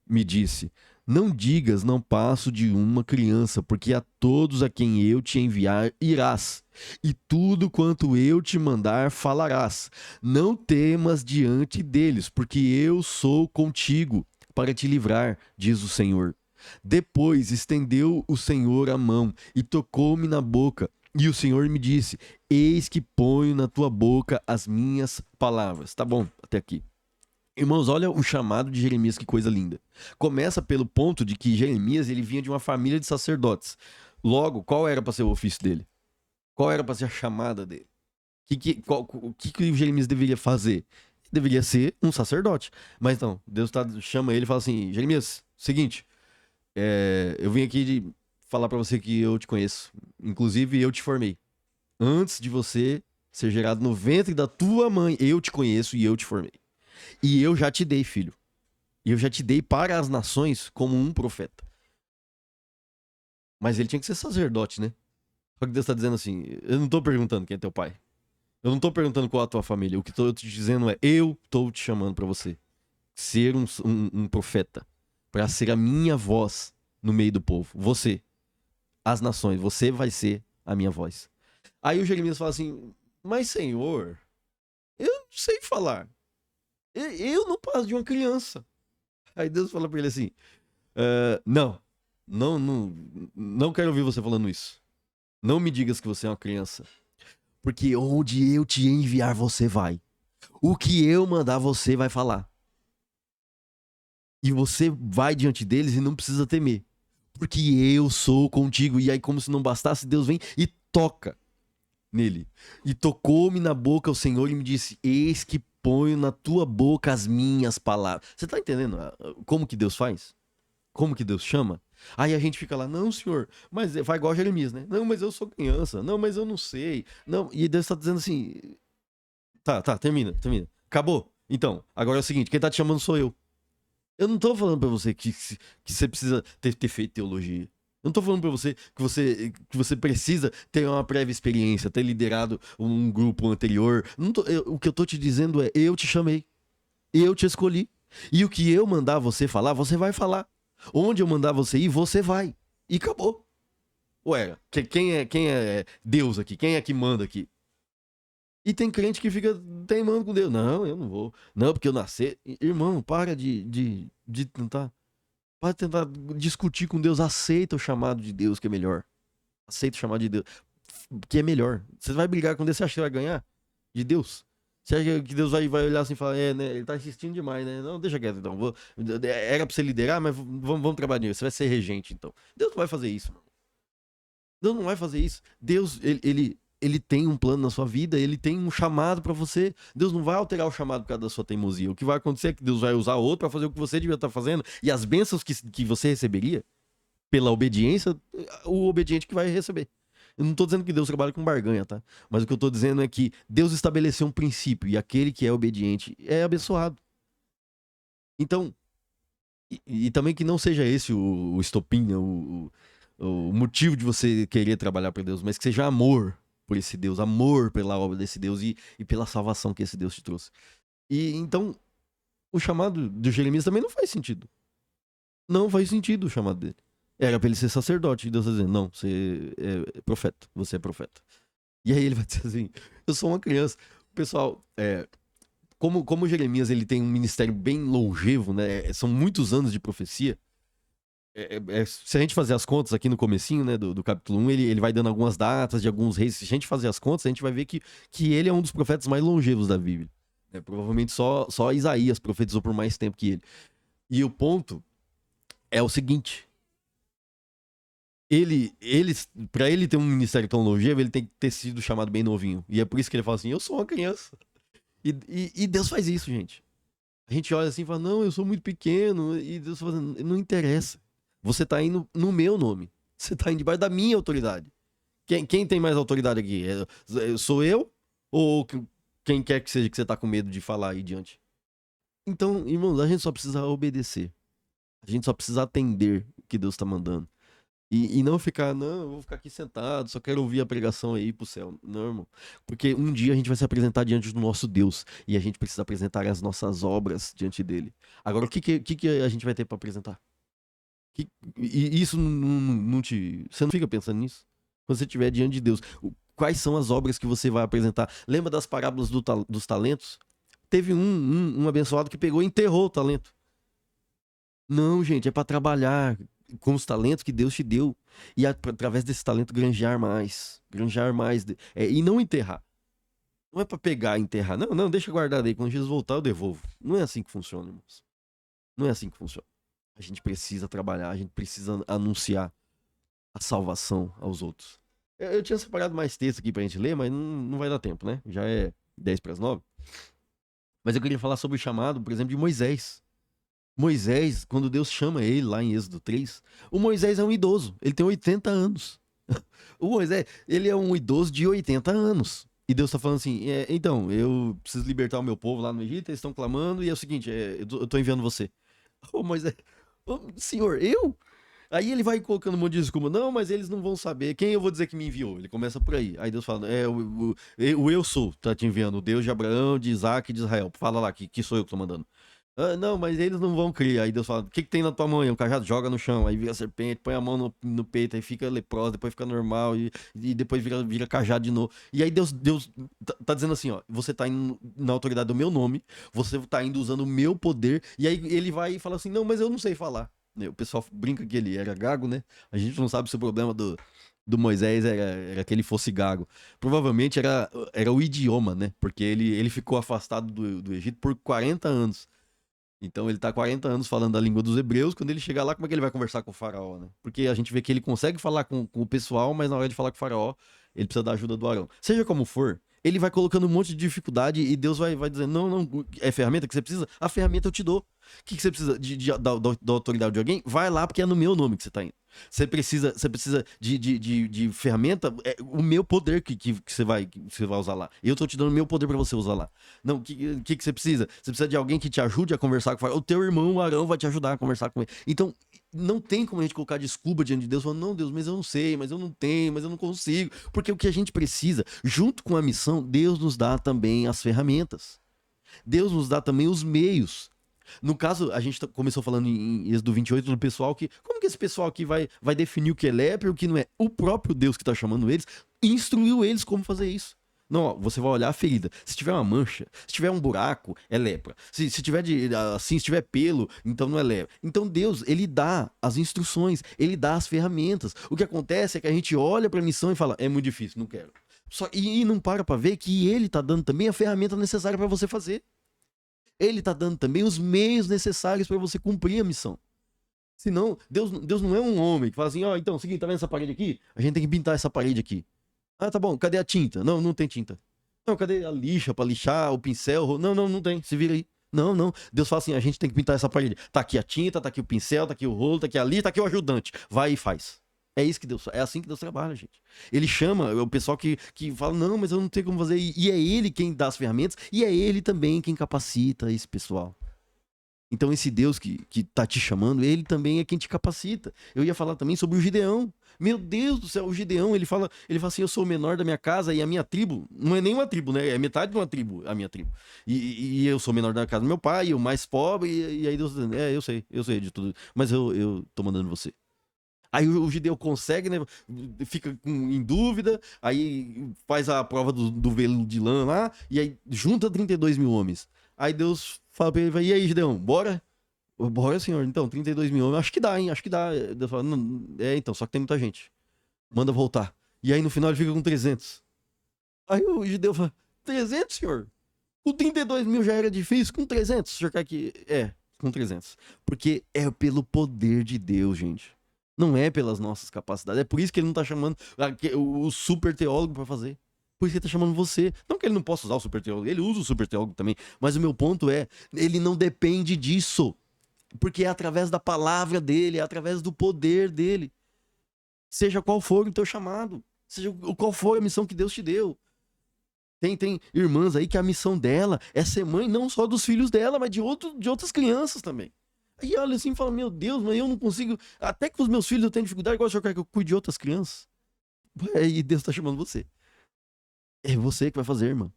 me disse: não digas, não passo de uma criança, porque a todos a quem eu te enviar irás, e tudo quanto eu te mandar falarás. Não temas diante deles, porque eu sou contigo para te livrar, diz o Senhor. Depois estendeu o Senhor a mão e tocou-me na boca. E o Senhor me disse: eis que ponho na tua boca as minhas palavras. Tá bom, até aqui. Irmãos, olha o chamado de Jeremias, que coisa linda. Começa pelo ponto de que Jeremias ele vinha de uma família de sacerdotes. Logo, qual era para ser o ofício dele? Qual era para ser a chamada dele? O que Jeremias deveria fazer? Deveria ser um sacerdote. Mas não, Deus chama ele e fala assim: Jeremias, seguinte, eu vim aqui falar para você que eu te conheço. Inclusive, eu te formei. Antes de você ser gerado no ventre da tua mãe, eu te conheço e eu te formei. E eu já te dei, filho. E eu já te dei para as nações como um profeta. Mas ele tinha que ser sacerdote, né? Só que Deus está dizendo assim: eu não estou perguntando quem é teu pai. Eu não estou perguntando qual é a tua família. O que estou te dizendo é: eu estou te chamando para você ser um profeta. Para ser a minha voz no meio do povo. Você, as nações, você vai ser a minha voz. Aí o Jeremias fala assim, mas Senhor, eu não sei falar. Eu não passo de uma criança. Aí Deus fala pra ele assim, não, não quero ouvir você falando isso. Não me digas que você é uma criança. Porque onde eu te enviar, você vai. O que eu mandar, você vai falar. E você vai diante deles e não precisa temer. Porque eu sou contigo. E aí, como se não bastasse, Deus vem e toca nele. E tocou-me na boca o Senhor e me disse, eis que ponho na tua boca as minhas palavras. Você tá entendendo como que Deus faz? Como que Deus chama? Aí a gente fica lá, não, senhor, mas vai igual a Jeremias, né? Não, mas eu sou criança. Não, mas eu não sei. Não, e Deus tá dizendo assim, tá, termina. Acabou. Então, agora é o seguinte, quem tá te chamando sou eu. Eu não tô falando pra você que você precisa ter feito teologia. Eu não tô falando pra você que você precisa ter uma prévia experiência, ter liderado um grupo anterior. O que eu tô te dizendo é, eu te chamei. Eu te escolhi. E o que eu mandar você falar, você vai falar. Onde eu mandar você ir, você vai. E acabou. Ué, quem é Deus aqui? Quem é que manda aqui? E tem crente que fica teimando com Deus. Não, eu não vou. Não, porque eu nasci. Irmão, para de tentar. Para de tentar discutir com Deus. Aceita o chamado de Deus, que é melhor. Aceita o chamado de Deus, que é melhor. Você vai brigar com Deus, você acha que você vai ganhar? De Deus? Você acha que Deus vai olhar assim e falar, né, ele tá insistindo demais, né? Não, deixa quieto então. Era pra você liderar, mas vamos trabalhar nisso. Você vai ser regente então. Deus não vai fazer isso, mano. Deus não vai fazer isso. Deus, ele tem um plano na sua vida, ele tem um chamado pra você. Deus não vai alterar o chamado por causa da sua teimosia. O que vai acontecer é que Deus vai usar outro pra fazer o que você devia estar fazendo. E as bênçãos que você receberia pela obediência, o obediente que vai receber. Eu não tô dizendo que Deus trabalha com barganha, tá? Mas o que eu tô dizendo é que Deus estabeleceu um princípio e aquele que é obediente é abençoado. Então, e também que não seja esse o estopim, né, o motivo de você querer trabalhar para Deus, mas que seja amor por esse Deus, amor pela obra desse Deus e pela salvação que esse Deus te trouxe. E então, o chamado de Jeremias também não faz sentido. Não faz sentido o chamado dele. Era pra ele ser sacerdote. E Deus tá dizendo, não, você é profeta. Você é profeta. E aí ele vai dizer assim, eu sou uma criança. Pessoal, como Jeremias ele tem um ministério bem longevo, né? São muitos anos de profecia. Se a gente fazer as contas aqui no comecinho, né, do capítulo 1, ele vai dando algumas datas de alguns reis. Se a gente fazer as contas, a gente vai ver que ele é um dos profetas mais longevos da Bíblia. Provavelmente só Isaías profetizou por mais tempo que ele. E o ponto é o seguinte, para ele ter um ministério tão longevo, ele tem que ter sido chamado bem novinho. E é por isso que ele fala assim, eu sou uma criança. E Deus faz isso, gente. A gente olha assim e fala, não, eu sou muito pequeno. E Deus fala, não interessa. Você tá indo no meu nome. Você tá indo debaixo da minha autoridade. Quem tem mais autoridade aqui? Sou eu? Ou quem quer que seja que você tá com medo de falar aí diante? Então, irmãos, a gente só precisa obedecer. A gente só precisa atender o que Deus tá mandando. E não ficar, não, eu vou ficar aqui sentado, só quero ouvir a pregação aí pro céu. Não, irmão. Porque um dia a gente vai se apresentar diante do nosso Deus. E a gente precisa apresentar as nossas obras diante dele. Agora, o que a gente vai ter pra apresentar? E isso não te. Você não fica pensando nisso? Quando você estiver diante de Deus, quais são as obras que você vai apresentar? Lembra das parábolas dos talentos? Teve um abençoado que pegou e enterrou o talento. Não, gente, é pra trabalhar com os talentos que Deus te deu. E através desse talento granjear mais. Granjear mais. E não enterrar. Não é pra pegar e enterrar. Não, deixa guardado aí. Quando Jesus voltar, eu devolvo. Não é assim que funciona, irmãos. Não é assim que funciona. A gente precisa trabalhar, a gente precisa anunciar a salvação aos outros. Eu tinha separado mais texto aqui pra gente ler, mas não vai dar tempo, né? Já é 10 para as 9. Mas eu queria falar sobre o chamado, por exemplo, de Moisés. Moisés, quando Deus chama ele lá em Êxodo 3, o Moisés é um idoso, ele tem 80 anos. O Moisés, ele é um idoso de 80 anos. E Deus tá falando assim, então, eu preciso libertar o meu povo lá no Egito, eles estão clamando, e é o seguinte, eu tô enviando você. Ô Moisés, senhor, eu? Aí ele vai colocando um monte de desculpa, não, mas eles não vão saber, quem eu vou dizer que me enviou? Ele começa por aí. Aí Deus fala, o eu sou, tá te enviando, o Deus de Abraão, de Isaac e de Israel. Fala lá que sou eu que tô mandando. Ah, não, mas eles não vão crer. Aí Deus fala: o que tem na tua mão? Aí um cajado, joga no chão. Aí vira serpente, põe a mão no peito, aí fica leprosa, depois fica normal e depois vira cajado de novo. E aí Deus tá dizendo assim: ó, você tá indo na autoridade do meu nome, você tá indo usando o meu poder. E aí ele vai e fala assim: não, mas eu não sei falar. O pessoal brinca que ele era gago, né? A gente não sabe se o problema do Moisés era que ele fosse gago. Provavelmente era o idioma, né? Porque ele ficou afastado do Egito por 40 anos. Então ele tá 40 anos falando a língua dos hebreus. Quando ele chegar lá, como é que ele vai conversar com o faraó, né? Porque a gente vê que ele consegue falar com o pessoal, mas na hora de falar com o faraó, ele precisa da ajuda do Arão. Seja como for, ele vai colocando um monte de dificuldade e Deus vai dizendo: não, não, é ferramenta que você precisa? A ferramenta eu te dou. O que você precisa da autoridade de alguém? Vai lá, porque é no meu nome que você tá indo. Você precisa de ferramenta, é o meu poder que você vai usar lá. Eu tô te dando o meu poder pra você usar lá. Não, o que você precisa? Você precisa de alguém que te ajude a conversar com o Faraó. O teu irmão, o Arão, vai te ajudar a conversar com ele. Então, não tem como a gente colocar desculpa diante de Deus, falando: não, Deus, mas eu não sei, mas eu não tenho, mas eu não consigo. Porque o que a gente precisa, junto com a missão, Deus nos dá também as ferramentas. Deus nos dá também os meios. No caso, a gente começou falando em Êxodo 28 do pessoal que. Como que esse pessoal aqui vai definir o que é lepra e o que não é? O próprio Deus que está chamando eles instruiu eles como fazer isso. Não, ó, você vai olhar a ferida. Se tiver uma mancha, se tiver um buraco, é lepra. Se tiver assim, se tiver pelo, então não é lepra. Então Deus, ele dá as instruções, ele dá as ferramentas. O que acontece é que a gente olha para a missão e fala: é muito difícil, não quero. E não para ver que ele tá dando também a ferramenta necessária para você fazer. Ele está dando também os meios necessários para você cumprir a missão. Senão, Deus não é um homem que fala assim: ó, então, seguinte, tá vendo essa parede aqui? A gente tem que pintar essa parede aqui. Ah, tá bom, cadê a tinta? Não, não tem tinta. Não, cadê a lixa pra lixar, o pincel? Não, não, não tem, se vira aí. Não, não. Deus fala assim: a gente tem que pintar essa parede. Tá aqui a tinta, tá aqui o pincel, tá aqui o rolo, tá aqui a lixa, tá aqui o ajudante. Vai e faz. É isso que Deus, é assim que Deus trabalha, gente. Ele chama o pessoal que fala: não, mas eu não tenho como fazer. E é ele quem dá as ferramentas, e é ele também quem capacita esse pessoal. Então, esse Deus que tá te chamando, ele também é quem te capacita. Eu ia falar também sobre o Gideão. Meu Deus do céu, o Gideão, ele fala assim: eu sou o menor da minha casa e a minha tribo, não é nem uma tribo, né? É metade de uma tribo, a minha tribo. E eu sou o menor da casa do meu pai, o mais pobre, e aí Deus, eu sei de tudo, mas eu tô mandando você. Aí o Gideão consegue, né? Fica em dúvida, aí faz a prova do velo de lã lá, e aí junta 32 mil homens. Aí Deus fala pra ele: e aí, Gideão, bora? Bora, senhor. Então, 32 mil homens, acho que dá, hein? Acho que dá. Deus fala: não, então, só que tem muita gente. Manda voltar. E aí no final ele fica com 300. Aí o Gideão fala: 300, senhor? Com 32 mil já era difícil, com 300, o senhor quer que... com 300. Porque é pelo poder de Deus, gente. Não é pelas nossas capacidades. É por isso que ele não tá chamando o super teólogo pra fazer. Por isso que ele tá chamando você. Não que ele não possa usar o super teólogo, ele usa o super teólogo também. Mas o meu ponto é, ele não depende disso. Porque é através da palavra dele, é através do poder dele. Seja qual for o teu chamado. Seja qual for a missão que Deus te deu. Tem irmãs aí que a missão dela é ser mãe não só dos filhos dela, mas de outras crianças também. Aí olha assim e fala: meu Deus, mas eu não consigo. Até que os meus filhos eu tenho dificuldade, agora o senhor quer que eu cuide de outras crianças? E Deus tá chamando você. É você que vai fazer, irmão.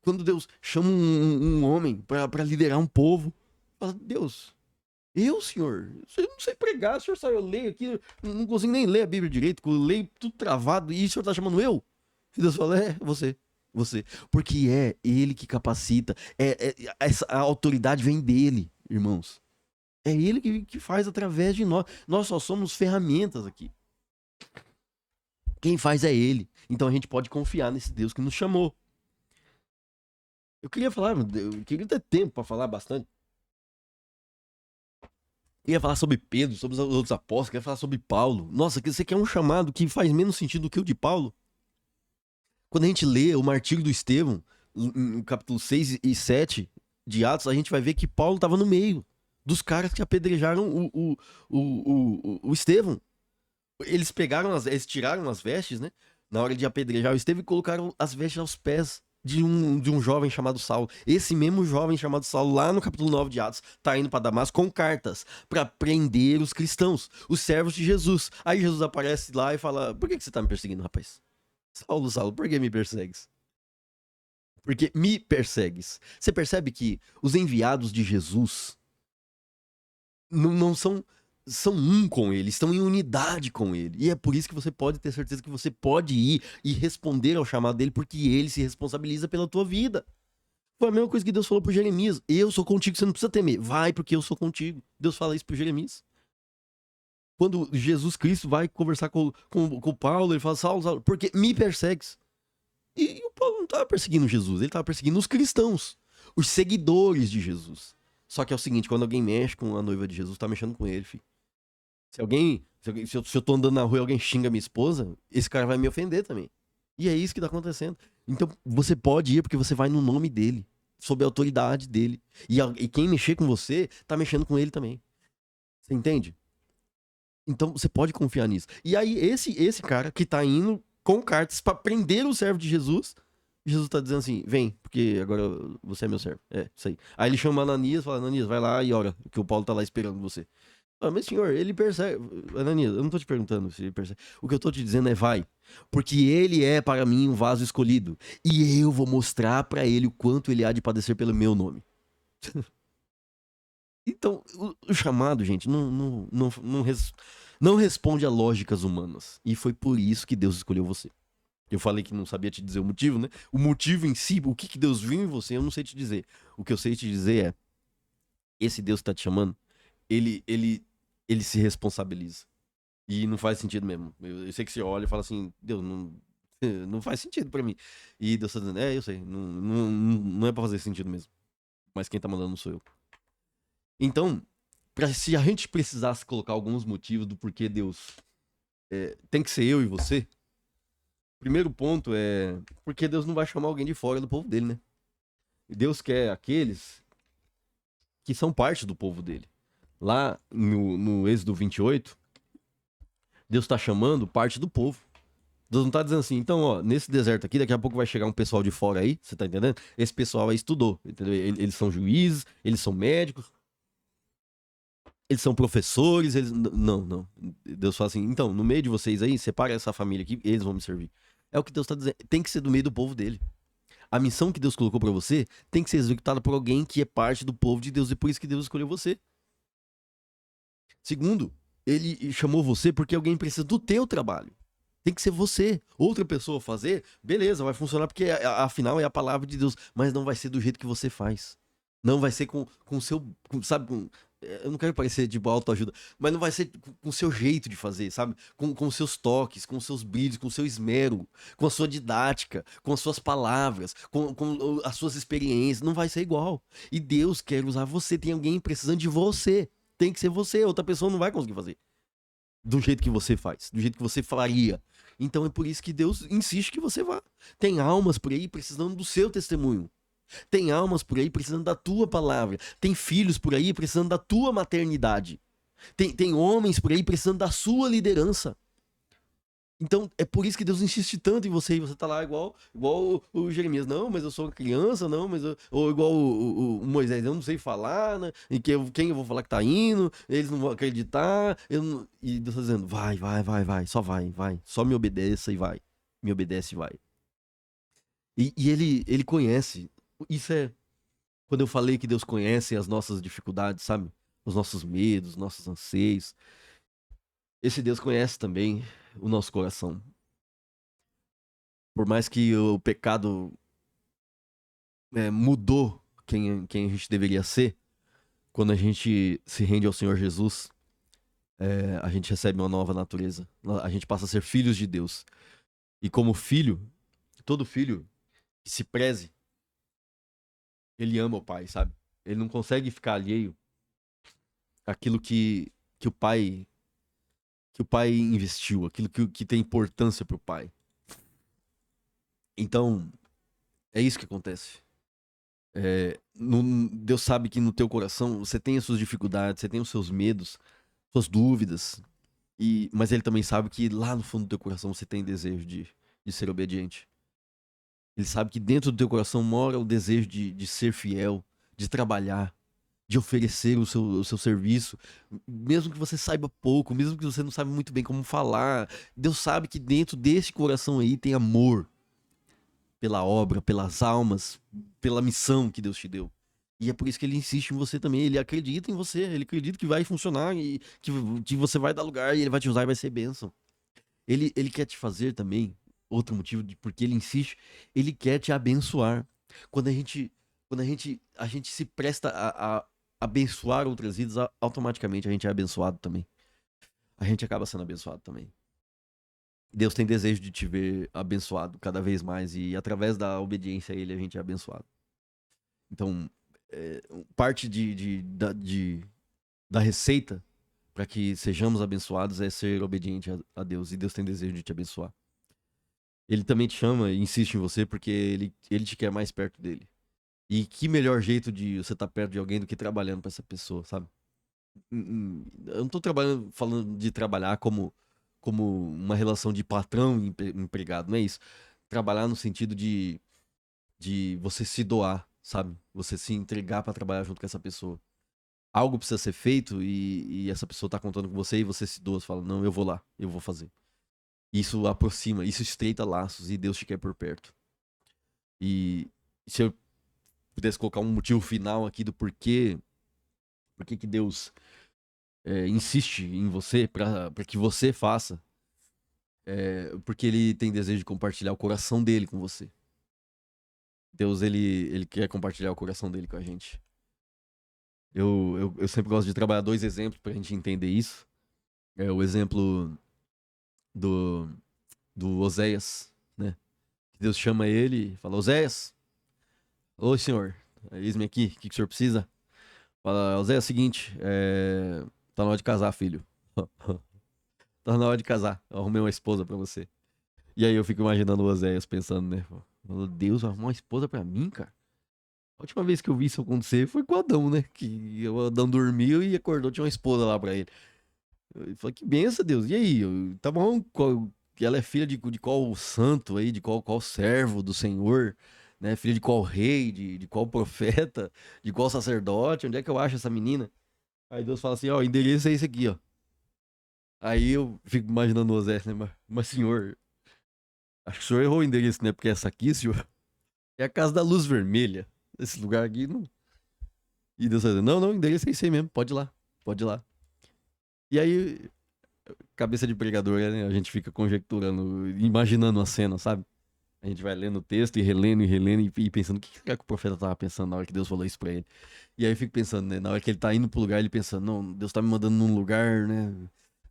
Quando Deus chama um homem pra liderar um povo, fala: Deus, eu, senhor, eu não sei pregar, o senhor sabe, eu leio aqui, eu não consigo nem ler a Bíblia direito, eu leio tudo travado, e o senhor tá chamando eu? E Deus fala: você. Você. Porque é ele que capacita. A autoridade vem dele, irmãos. É ele que faz através de nós. Nós só somos ferramentas aqui. Quem faz é ele. Então a gente pode confiar nesse Deus que nos chamou. Eu queria ter tempo para falar bastante. Eu ia falar sobre Pedro, sobre os outros apóstolos, eu ia falar sobre Paulo. Nossa, você quer um chamado que faz menos sentido do que o de Paulo? Quando a gente lê o martírio do Estevão, no capítulo 6 e 7 de Atos, a gente vai ver que Paulo estava no meio dos caras que apedrejaram o Estevão. Eles tiraram as vestes, né? Na hora de apedrejar o Estevão e colocaram as vestes aos pés de um jovem chamado Saulo. Esse mesmo jovem chamado Saulo, lá no capítulo 9 de Atos, tá indo para Damasco com cartas para prender os cristãos, os servos de Jesus. Aí Jesus aparece lá e fala: por que você tá me perseguindo, rapaz? Saulo, Saulo, por que me persegues? Porque me persegues. Você percebe que os enviados de Jesus não são um com ele, estão em unidade com ele. E é por isso que você pode ter certeza que você pode ir e responder ao chamado dele, porque ele se responsabiliza pela tua vida. Foi a mesma coisa que Deus falou pro Jeremias. Eu sou contigo, você não precisa temer. Vai, porque eu sou contigo. Deus fala isso pro Jeremias. Quando Jesus Cristo vai conversar com o Paulo, ele fala, Saulo, Saulo, porque me persegues. E o Paulo não estava perseguindo Jesus, ele estava perseguindo os cristãos, os seguidores de Jesus. Só que é o seguinte, quando alguém mexe com a noiva de Jesus, tá mexendo com ele, filho. Se eu tô andando na rua e alguém xinga minha esposa, esse cara vai me ofender também. E é isso que tá acontecendo. Então, você pode ir porque você vai no nome dele, sob a autoridade dele. E quem mexer com você, tá mexendo com ele também. Você entende? Então, você pode confiar nisso. E aí, esse cara que tá indo com cartas pra prender o servo de Jesus, Jesus tá dizendo assim, vem, porque agora você é meu servo. É, isso aí. Aí ele chama Ananias, fala, Ananias, vai lá e ora, que o Paulo tá lá esperando você. Ah, mas senhor, ele persegue. Ananias, eu não tô te perguntando se ele persegue. O que eu tô te dizendo é vai. Porque ele é para mim um vaso escolhido. E eu vou mostrar para ele o quanto ele há de padecer pelo meu nome. Então, o chamado, gente, não responde a lógicas humanas. E foi por isso que Deus escolheu você. Eu falei que não sabia te dizer o motivo, né? O motivo em si, o que Deus viu em você, eu não sei te dizer. O que eu sei te dizer é: esse Deus que tá te chamando, ele, ele, ele se responsabiliza. E não faz sentido mesmo. Eu sei que você olha e fala assim, Deus, não faz sentido pra mim. E Deus tá dizendo, eu sei, não é pra fazer sentido mesmo. Mas quem tá mandando não sou eu. Então, se a gente precisasse colocar alguns motivos do porquê Deus tem que ser eu e você, o primeiro ponto é porque Deus não vai chamar alguém de fora do povo dele, né? Deus quer aqueles que são parte do povo dele. Lá no Êxodo 28, Deus tá chamando parte do povo. Deus não tá dizendo assim, então, ó, nesse deserto aqui, daqui a pouco vai chegar um pessoal de fora aí, você tá entendendo? Esse pessoal aí estudou, entendeu? Eles são juízes, eles são médicos, eles são professores, eles. Não. Deus fala assim, então, no meio de vocês aí, separa essa família aqui, eles vão me servir. É o que Deus tá dizendo. Tem que ser do meio do povo dele. A missão que Deus colocou pra você tem que ser executada por alguém que é parte do povo de Deus, e por isso que Deus escolheu você. Segundo, ele chamou você porque alguém precisa do teu trabalho. Tem que ser você. Outra pessoa fazer, beleza, vai funcionar porque afinal é a palavra de Deus, mas não vai ser do jeito que você faz. Não vai ser com o seu, sabe, eu não quero parecer de autoajuda, mas não vai ser com o seu jeito de fazer, sabe? Com os seus toques, com os seus brilhos, com o seu esmero, com a sua didática, com as suas palavras, com as suas experiências. Não vai ser igual. E Deus quer usar você. Tem alguém precisando de você. Tem que ser você. Outra pessoa não vai conseguir fazer do jeito que você faz, do jeito que você faria. Então é por isso que Deus insiste que você vá. Tem almas por aí precisando do seu testemunho. Tem almas por aí precisando da tua palavra. Tem filhos por aí precisando da tua maternidade. Tem homens por aí precisando da sua liderança. Então, é por isso que Deus insiste tanto em você, e você tá lá igual o Jeremias. Não, mas eu sou uma criança, não, mas ou igual o Moisés, eu não sei falar, né? E quem eu vou falar que tá indo, eles não vão acreditar. E Deus tá dizendo, vai, só vai. Só me obedeça e vai. Me obedece e vai. E ele conhece. Isso é quando eu falei que Deus conhece as nossas dificuldades, sabe? Os nossos medos, os nossos anseios. Esse Deus conhece também o nosso coração. Por mais que o pecado mudou quem a gente deveria ser, quando a gente se rende ao Senhor Jesus, a gente recebe uma nova natureza. A gente passa a ser filhos de Deus. E como filho, todo filho que se preze, ele ama o pai, sabe? Ele não consegue ficar alheio àquilo que o pai investiu, aquilo que tem importância pro pai. Então, é isso que acontece. Deus sabe que no teu coração você tem as suas dificuldades, você tem os seus medos, suas dúvidas, mas Ele também sabe que lá no fundo do teu coração você tem desejo de ser obediente. Ele sabe que dentro do teu coração mora o desejo de ser fiel, de trabalhar, de oferecer o seu serviço, mesmo que você saiba pouco, mesmo que você não saiba muito bem como falar. Deus sabe que dentro desse coração aí tem amor. pela obra, pelas almas, pela missão que Deus te deu. E é por isso que ele insiste em você também. Ele acredita em você, ele acredita que vai funcionar e que você vai dar lugar e ele vai te usar e vai ser bênção. Ele quer te fazer também, outro motivo de porque ele insiste, ele quer te abençoar. Quando a gente, quando a gente se presta a abençoar outras vidas, automaticamente a gente é abençoado também. A gente acaba sendo abençoado também. Deus tem desejo de te ver abençoado cada vez mais e através da obediência a Ele a gente é abençoado. Então, parte da receita para que sejamos abençoados é ser obediente a Deus e Deus tem desejo de te abençoar. Ele também te chama e insiste em você porque ele te quer mais perto dele. E que melhor jeito de você estar perto de alguém do que trabalhando para essa pessoa, sabe? Eu não tô trabalhando, falando de trabalhar como uma relação de patrão e empregado, não é isso. Trabalhar no sentido de você se doar, sabe? Você se entregar para trabalhar junto com essa pessoa. Algo precisa ser feito e essa pessoa tá contando com você e você se doa, você fala, não, eu vou lá, eu vou fazer. Isso aproxima, isso estreita laços e Deus te quer por perto. E se eu pudesse colocar um motivo final aqui do porquê que Deus insiste em você para que você faça, porque ele tem desejo de compartilhar o coração dele com você. Deus, ele quer compartilhar o coração dele com a gente. Eu sempre gosto de trabalhar dois exemplos pra gente entender isso. É o exemplo do, do Oséias, né? Deus chama ele e fala, Oséias, oi senhor, eis-me aqui, o que o senhor precisa? Fala, Oséias, é o seguinte, tá na hora de casar, filho. Tá na hora de casar, eu arrumei uma esposa pra você. E aí eu fico imaginando o Oséias pensando, né? Falou, Deus arrumou uma esposa pra mim, cara? A última vez que eu vi isso acontecer foi com o Adão, né? Que o Adão dormiu e acordou, tinha uma esposa lá pra ele. Eu falei, que benção, Deus. E aí? Tá bom? Ela é filha de qual santo aí? De qual servo do Senhor? Né? Filha de qual rei? De qual profeta? De qual sacerdote? Onde é que eu acho essa menina? Aí Deus fala assim, ó, o endereço é esse aqui, ó. Aí eu fico imaginando o Osés, né? Mas senhor, acho que o senhor errou o endereço, né? Porque essa aqui, senhor, é a casa da luz vermelha. Esse lugar aqui não. E Deus vai dizer, não, não, o endereço é esse aí mesmo, pode ir lá, pode ir lá. E aí, cabeça de pregador, né? A gente fica conjecturando, imaginando a cena, sabe? A gente vai lendo o texto e relendo e pensando o que será que o profeta tava pensando na hora que Deus falou isso pra ele. E aí eu fico pensando, né? Na hora que ele tá indo pro lugar, ele pensando, não, Deus tá me mandando num lugar, né?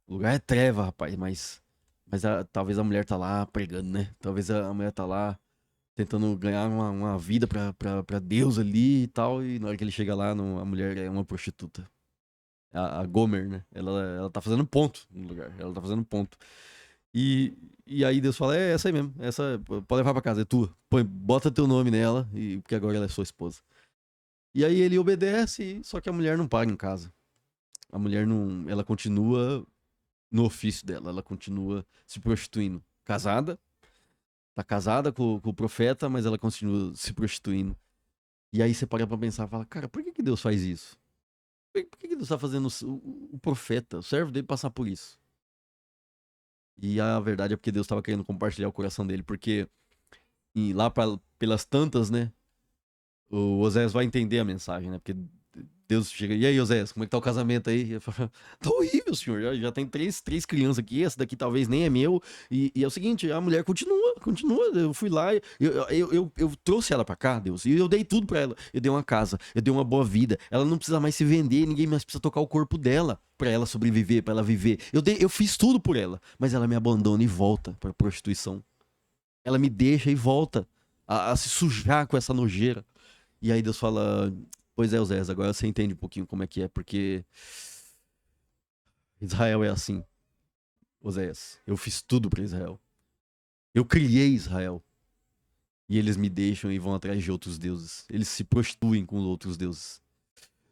O lugar é treva, rapaz, mas talvez a mulher tá lá pregando, né? Talvez a mulher tá lá tentando ganhar uma vida pra Deus ali e tal. E na hora que ele chega lá, a mulher é uma prostituta. A Gomer, né? Ela tá fazendo ponto no lugar. Ela tá fazendo ponto. E aí Deus fala: é essa aí mesmo. Essa pode levar pra casa, é tua. Põe, bota teu nome nela, porque agora ela é sua esposa. E aí ele obedece, só que a mulher não paga em casa. A mulher não. Ela continua no ofício dela, ela continua se prostituindo. Casada, tá casada com o profeta, mas ela continua se prostituindo. E aí você para pra pensar e fala: cara, por que Deus faz isso? Por que Deus tá fazendo o profeta, o servo dele, passar por isso? E a verdade é porque Deus estava querendo compartilhar o coração dele, porque lá pelas tantas, né? O Oséias vai entender a mensagem, né? Porque Deus chega, e aí, Oséias, como é que tá o casamento aí? Eu falo, tá horrível, senhor. Já tem três crianças aqui, essa daqui talvez nem é meu. E é o seguinte, a mulher continua. Eu fui lá, eu trouxe ela pra cá, Deus, e eu dei tudo pra ela. Eu dei uma casa, eu dei uma boa vida. Ela não precisa mais se vender, ninguém mais precisa tocar o corpo dela pra ela sobreviver, pra ela viver. Eu fiz tudo por ela, mas ela me abandona e volta pra prostituição. Ela me deixa e volta a se sujar com essa nojeira. E aí Deus fala: pois é, Oséias, agora você entende um pouquinho como é que é, porque Israel é assim, Oséias. Eu fiz tudo pra Israel. Eu criei Israel. E eles me deixam e vão atrás de outros deuses. Eles se prostituem com os outros deuses.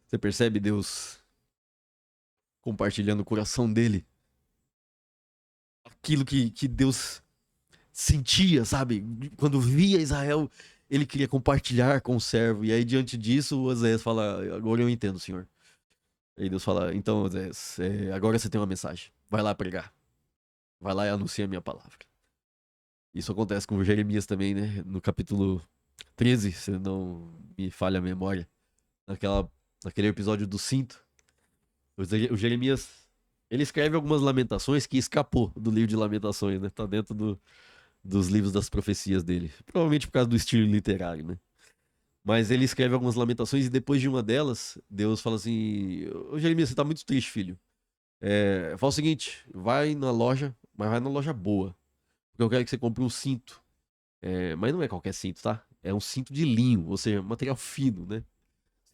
Você percebe Deus compartilhando o coração dele? Aquilo que Deus sentia, sabe? Quando via Israel, ele queria compartilhar com o servo. E aí, diante disso, Oséias fala: agora eu entendo, Senhor. Aí Deus fala: então, Oséias, agora você tem uma mensagem. Vai lá pregar. Vai lá e anuncia a minha palavra. Isso acontece com o Jeremias também, né? No capítulo 13, se não me falha a memória. Naquela, naquele episódio do cinto. O Jeremias, ele escreve algumas lamentações que escapou do livro de lamentações, né? Tá dentro dos livros das profecias dele. Provavelmente por causa do estilo literário, né? Mas ele escreve algumas lamentações e depois de uma delas, Deus fala assim: Ô Jeremias, você tá muito triste, filho. Fala o seguinte: vai na loja, mas vai na loja boa. Porque eu quero que você compre um cinto. Mas não é qualquer cinto, tá? É um cinto de linho, ou seja, material fino, né?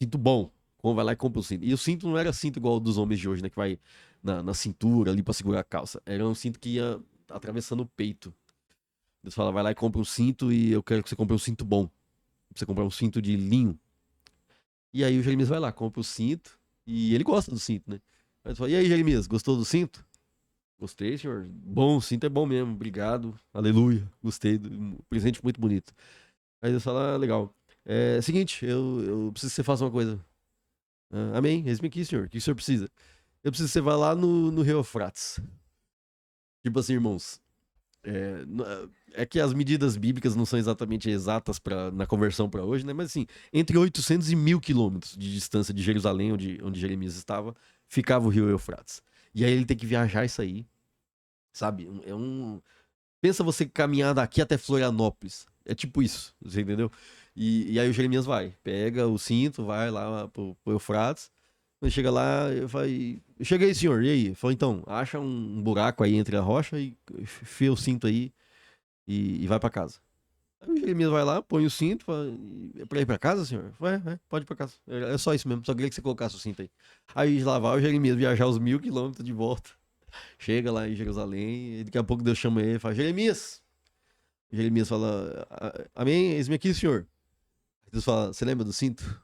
Cinto bom. Como vai lá e compra o cinto. E o cinto não era cinto igual o dos homens de hoje, né? Que vai na cintura ali pra segurar a calça. Era um cinto que ia atravessando o peito. Deus fala: vai lá e compra um cinto e eu quero que você compre um cinto bom. Pra você comprar um cinto de linho. E aí o Jeremias vai lá, compra o cinto. E ele gosta do cinto, né? Aí ele fala: e aí, Jeremias, gostou do cinto? Gostei, senhor. Bom, o cinto é bom mesmo. Obrigado. Aleluia. Gostei. Presente muito bonito. Aí Deus fala: legal. Seguinte, eu preciso que você faça uma coisa. Amém. Eis-me aqui, senhor. O que o senhor precisa? Eu preciso que você vá lá no Rio Eufrates. Tipo assim, irmãos. É que as medidas bíblicas não são exatamente exatas na conversão para hoje, né? Mas assim, entre 800 e 1.000 quilômetros de distância de Jerusalém, onde Jeremias estava, ficava o Rio Eufrates. E aí ele tem que viajar isso aí, sabe? Pensa você caminhar daqui até Florianópolis. É tipo isso, você entendeu? E aí o Jeremias vai, pega o cinto, vai lá pro Eufrates. Quando chega lá, eu falei, cheguei, senhor, e aí? Falei, então, acha um buraco aí entre a rocha e enfia o cinto aí e vai pra casa. Aí o Jeremias vai lá, põe o cinto, fala, é pra ir pra casa, senhor? Pode ir pra casa. É só isso mesmo, só queria que você colocasse o cinto aí. Aí lá vai o Jeremias viajar os 1.000 quilômetros de volta. Chega lá em Jerusalém, e daqui a pouco Deus chama ele e fala, Jeremias! Jeremias fala, amém, eis-me aqui, senhor. Deus fala, você lembra do cinto?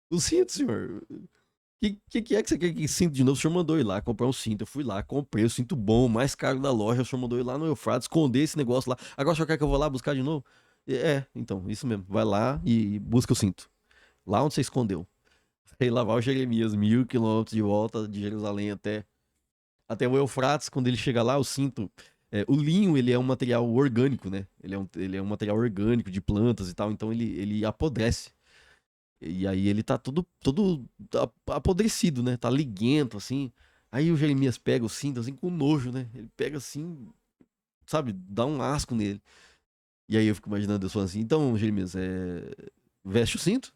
O cinto, senhor. Que é que você quer que cinto de novo? O senhor mandou ir lá comprar um cinto. Eu fui lá, comprei o cinto bom, mais caro da loja. O senhor mandou ir lá no Eufrates, esconder esse negócio lá. Agora o senhor quer que eu vou lá buscar de novo? Então, isso mesmo. Vai lá e busca o cinto. Lá onde você escondeu. Aí lá vai o Jeremias, 1.000 quilômetros de volta de Jerusalém até o Eufrates. Quando ele chega lá, o cinto. O linho, ele é um material orgânico, né? Ele é um material orgânico de plantas e tal. Então ele apodrece. E aí ele tá todo apodrecido, né? Tá liguento, assim. Aí o Jeremias pega o cinto, assim, com nojo, né? Ele pega assim, sabe? Dá um asco nele. E aí eu fico imaginando Deus falando assim, então, Jeremias, veste o cinto?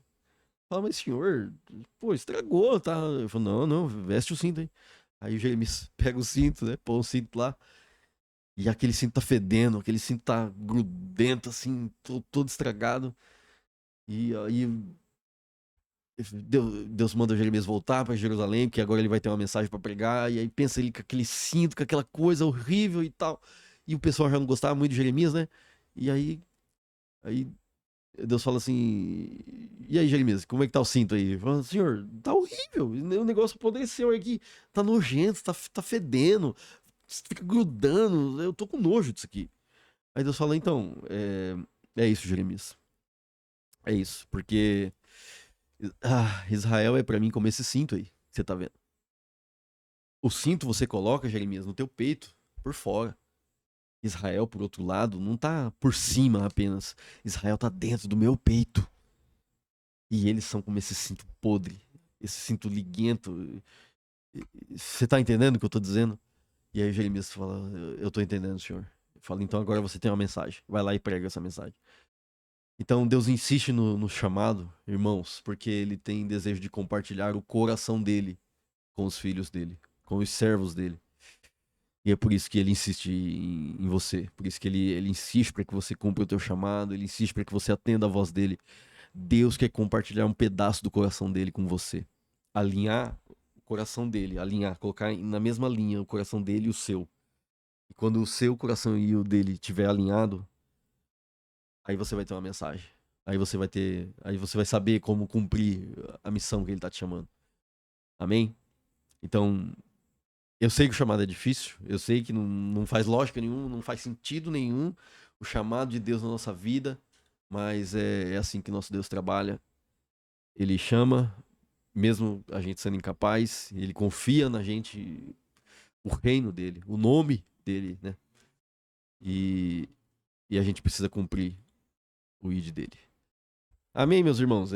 Fala, mas senhor, pô, estragou, tá? Eu falo, não, não, veste o cinto aí. Aí o Jeremias pega o cinto, né? Põe o cinto lá. E aquele cinto tá fedendo, aquele cinto tá grudento, assim, todo estragado. E aí Deus manda Jeremias voltar para Jerusalém, porque agora ele vai ter uma mensagem para pregar, e aí pensa ele com aquele cinto, com aquela coisa horrível e tal. E o pessoal já não gostava muito de Jeremias, né? E aí Deus fala assim: E aí, Jeremias, como é que tá o cinto aí? Fala, senhor, tá horrível. O negócio apodreceu aqui, tá nojento, tá fedendo, fica grudando. Eu tô com nojo disso aqui. Aí Deus fala: Então, é isso, Jeremias. É isso, porque Israel é pra mim como esse cinto aí, que você tá vendo. O cinto você coloca, Jeremias, no teu peito, por fora. Israel, por outro lado, não tá por cima apenas. Israel tá dentro do meu peito. E eles são como esse cinto podre, esse cinto liguento. Você tá entendendo o que eu tô dizendo? E aí Jeremias fala: Eu tô entendendo, senhor. Fala, então agora você tem uma mensagem. Vai lá e prega essa mensagem. Então Deus insiste no chamado, irmãos, porque ele tem desejo de compartilhar o coração dele com os filhos dele, com os servos dele. E é por isso que ele insiste em você. Por isso que ele insiste para que você cumpra o teu chamado. Ele insiste para que você atenda a voz dele. Deus quer compartilhar um pedaço do coração dele com você. Alinhar o coração dele. Alinhar, colocar na mesma linha o coração dele e o seu. E quando o seu coração e o dele estiver alinhado, aí você vai ter uma mensagem. Aí você vai saber como cumprir a missão que ele está te chamando. Amém? Então, eu sei que o chamado é difícil, eu sei que não faz lógica nenhuma, não faz sentido nenhum o chamado de Deus na nossa vida, mas é assim que nosso Deus trabalha. Ele chama, mesmo a gente sendo incapaz, ele confia na gente o reino dele, o nome dele, né? E a gente precisa cumprir o ID dele. Amém, meus irmãos?